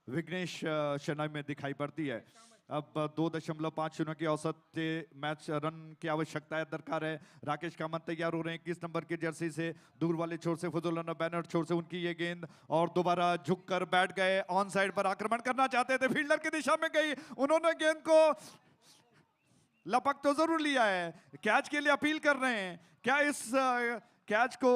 विघ्नेश शनाई में दिखाई पड़ती है। अब 2.50 की औसत से मैच रन की आवश्यकता है, दरकार है। राकेश कामत तैयार हो रहे हैं 21 नंबर की जर्सी से, दूर वाले छोर से फजल बैनर छोर से उनकी ये गेंद और दोबारा झुककर बैठ गए, ऑन साइड पर आक्रमण करना चाहते थे, फील्डर की दिशा में गई, उन्होंने गेंद को लपक तो जरूर लिया है, कैच के लिए अपील कर रहे हैं। क्या इस कैच को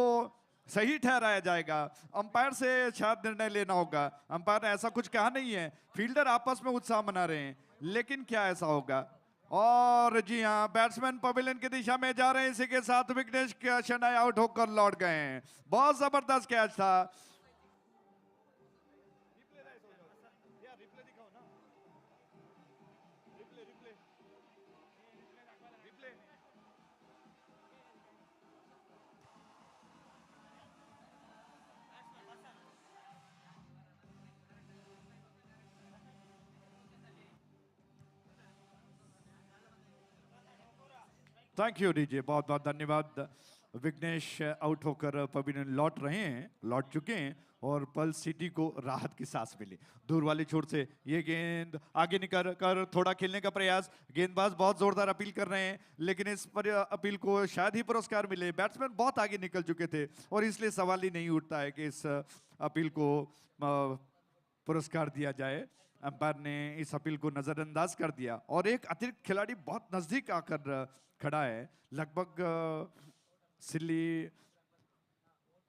सही ठहराया जाएगा? अंपायर से शायद निर्णय लेना होगा। अंपायर ने ऐसा कुछ कहा नहीं है, फील्डर आपस में उत्साह मना रहे हैं, लेकिन क्या ऐसा होगा? और जी हाँ, बैट्समैन पवेलियन की दिशा में जा रहे हैं, इसी के साथ विघ्नेश शनाई आउट होकर लौट गए हैं। बहुत जबरदस्त कैच था। थैंक यू डीजे, बहुत बहुत धन्यवाद। विघ्नेश आउट होकर पवेलियन लौट रहे हैं, लौट चुके हैं और पर्ल सिटी को राहत की सांस मिली। दूर वाली छोर से ये गेंद आगे निकल कर थोड़ा खेलने का प्रयास, गेंदबाज बहुत जोरदार अपील कर रहे हैं, लेकिन इस पर अपील को शायद ही पुरस्कार मिले। बैट्समैन बहुत आगे निकल चुके थे और इसलिए सवाल ही नहीं उठता है कि इस अपील को पुरस्कार दिया जाए। अंपायर ने इस अपील को नजरअंदाज कर दिया और एक अतिरिक्त खिलाड़ी बहुत नजदीक आकर खड़ा है, लगभग सिल्ली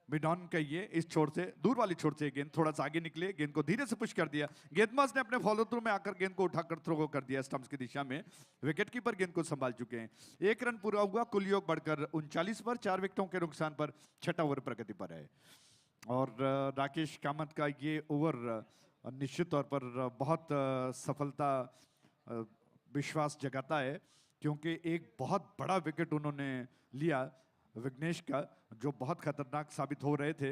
मिडॉन का ये इस छोर से, दूर वाली छोर से गेंद थोड़ा सा आगे निकले, गेंद को धीरे से पुश कर दिया। गेंदबाज ने अपने फॉलो थ्रू में आकर गेंद को उठाकर थ्रो कर दिया स्टंप्स की दिशा में। विकेट कीपर गेंद को संभाल चुके हैं। 1 रन पूरा हुआ, कुल योग बढ़कर 39 पर, 4 विकेटों के नुकसान पर, 6वां ओवर प्रगति पर है। और राकेश कामत का ये ओवर निश्चित तौर पर बहुत सफलता विश्वास जगाता है, क्योंकि एक बहुत बड़ा विकेट उन्होंने लिया विघ्नेश का, जो बहुत खतरनाक साबित हो रहे थे।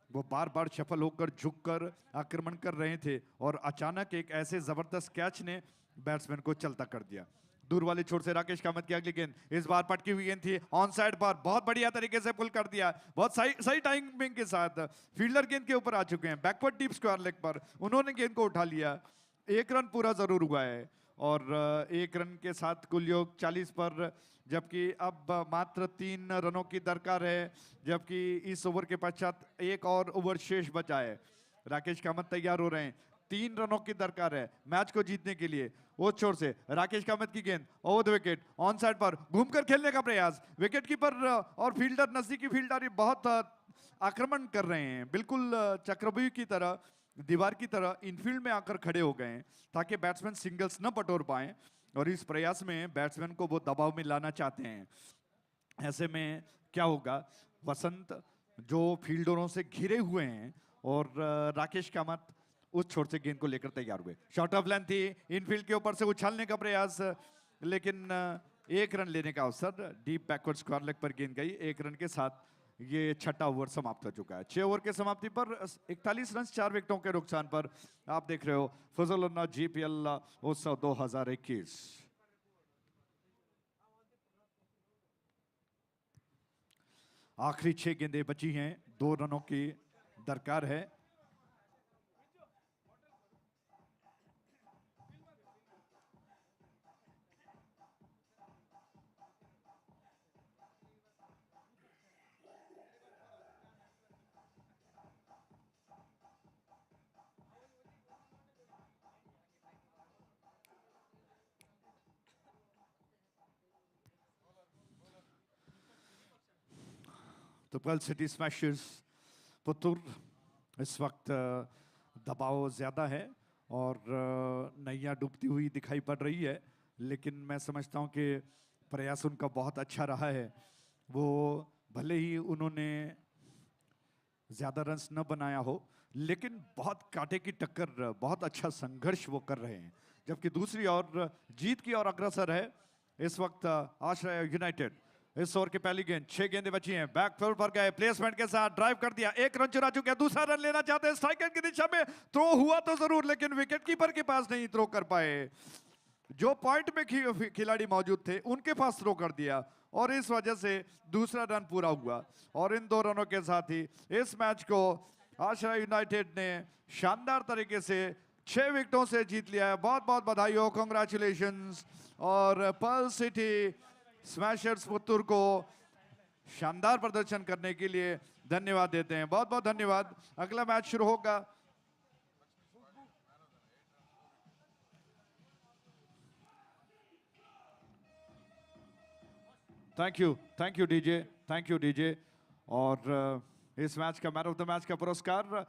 वो बार बार सफल होकर झुककर आक्रमण कर रहे थे और अचानक एक ऐसे जबरदस्त कैच ने बैट्समैन को चलता कर दिया। दूर वाले छोर से राकेश कामत की अगली गेंद, इस बार पटकी हुई गेंद थी, ऑन साइड पर बहुत बढ़िया तरीके से पुल कर दिया, बहुत सही टाइमिंग के साथ। फील्डर गेंद के ऊपर आ चुके हैं, बैकवर्ड डीप स्क्वायर लेग पर उन्होंने गेंद को उठा लिया। 1 रन पूरा जरूर हुआ है और 1 रन के साथ कुल योग 40 पर, जबकि अब मात्र 3 रनों की दरकार है, जबकि इस ओवर के पश्चात 1 और ओवर शेष बचा है। राकेश कामत तैयार हो रहे हैं, 3 रनों की दरकार है मैच को जीतने के लिए। वो छोर से राकेश कामत की गेंद over the wicket, on side पर घूमकर खेलने का प्रयास, विकेट कीपर और फील्डर, नजदीकी फील्डर बहुत आक्रमण कर रहे हैं, बिल्कुल चक्रव्यूह की तरह, दीवार की तरह इनफील्ड में आकर खड़े हो गए हैं ताकि बैट्समैन सिंगल्स न बटोर पाए, और इस प्रयास में बैट्समैन को वो दबाव में लाना चाहते हैं। ऐसे में क्या होगा, वसंत जो फील्डरों से घिरे हुए हैं और राकेश कामत उस छोर से गेंद को लेकर तैयार हुए। शॉर्ट ऑफ लेंथ थी, इनफील्ड के ऊपर से उछालने का प्रयास, लेकिन 1 रन लेने का अवसर, डीप बैकवर्ड स्क्वायर लेग पर गेंद गई। 1 रन के साथ ये 6वां ओवर समाप्त हो चुका है। 6 ओवर के समाप्ति पर 41 रन 4 विकेटों के नुकसान पर आप देख रहे हो फजल जीपीएल उत्सव 2021। आखिरी 6 गेंदें बची हैं, 2 रनों की दरकार है। तो पर्ल सिटी स्मैशर्स पुतुर इस वक्त दबाव ज़्यादा है और नैया डूबती हुई दिखाई पड़ रही है, लेकिन मैं समझता हूं कि प्रयास उनका बहुत अच्छा रहा है। वो भले ही उन्होंने ज़्यादा रन्स न बनाया हो, लेकिन बहुत कांटे की टक्कर, बहुत अच्छा संघर्ष वो कर रहे हैं। जबकि दूसरी ओर जीत की ओर अग्रसर है इस वक्त आश्रय यूनाइटेड। इस ओवर की पहली गेंद, 6 गेंदें बची हैं, बैकफील्ड पर गए, प्लेसमेंट के साथ ड्राइव कर दिया, 1 रन चुरा चुके हैं, दूसरा रन लेना चाहते हैं, स्ट्राइकर की दिशा में थ्रो हुआ तो जरूर, लेकिन विकेट कीपर के पास नहीं थ्रो कर पाए। जो पॉइंट में खिलाड़ी मौजूद थे उनके पास थ्रो कर दिया और इस वजह से दूसरा रन पूरा हुआ और इन 2 रनों के साथ ही इस मैच को आश्रय यूनाइटेड ने शानदार तरीके से 6 विकेटों से जीत लिया है। बहुत बहुत बधाई हो, कांग्रेचुलेशंस। और पर्ल सिटी स्मैशर्स पुत्तूर को शानदार प्रदर्शन करने के लिए धन्यवाद देते हैं। बहुत बहुत धन्यवाद। अगला मैच शुरू होगा। Thank you DJ. और इस मैच का मैन ऑफ द मैच का पुरस्कार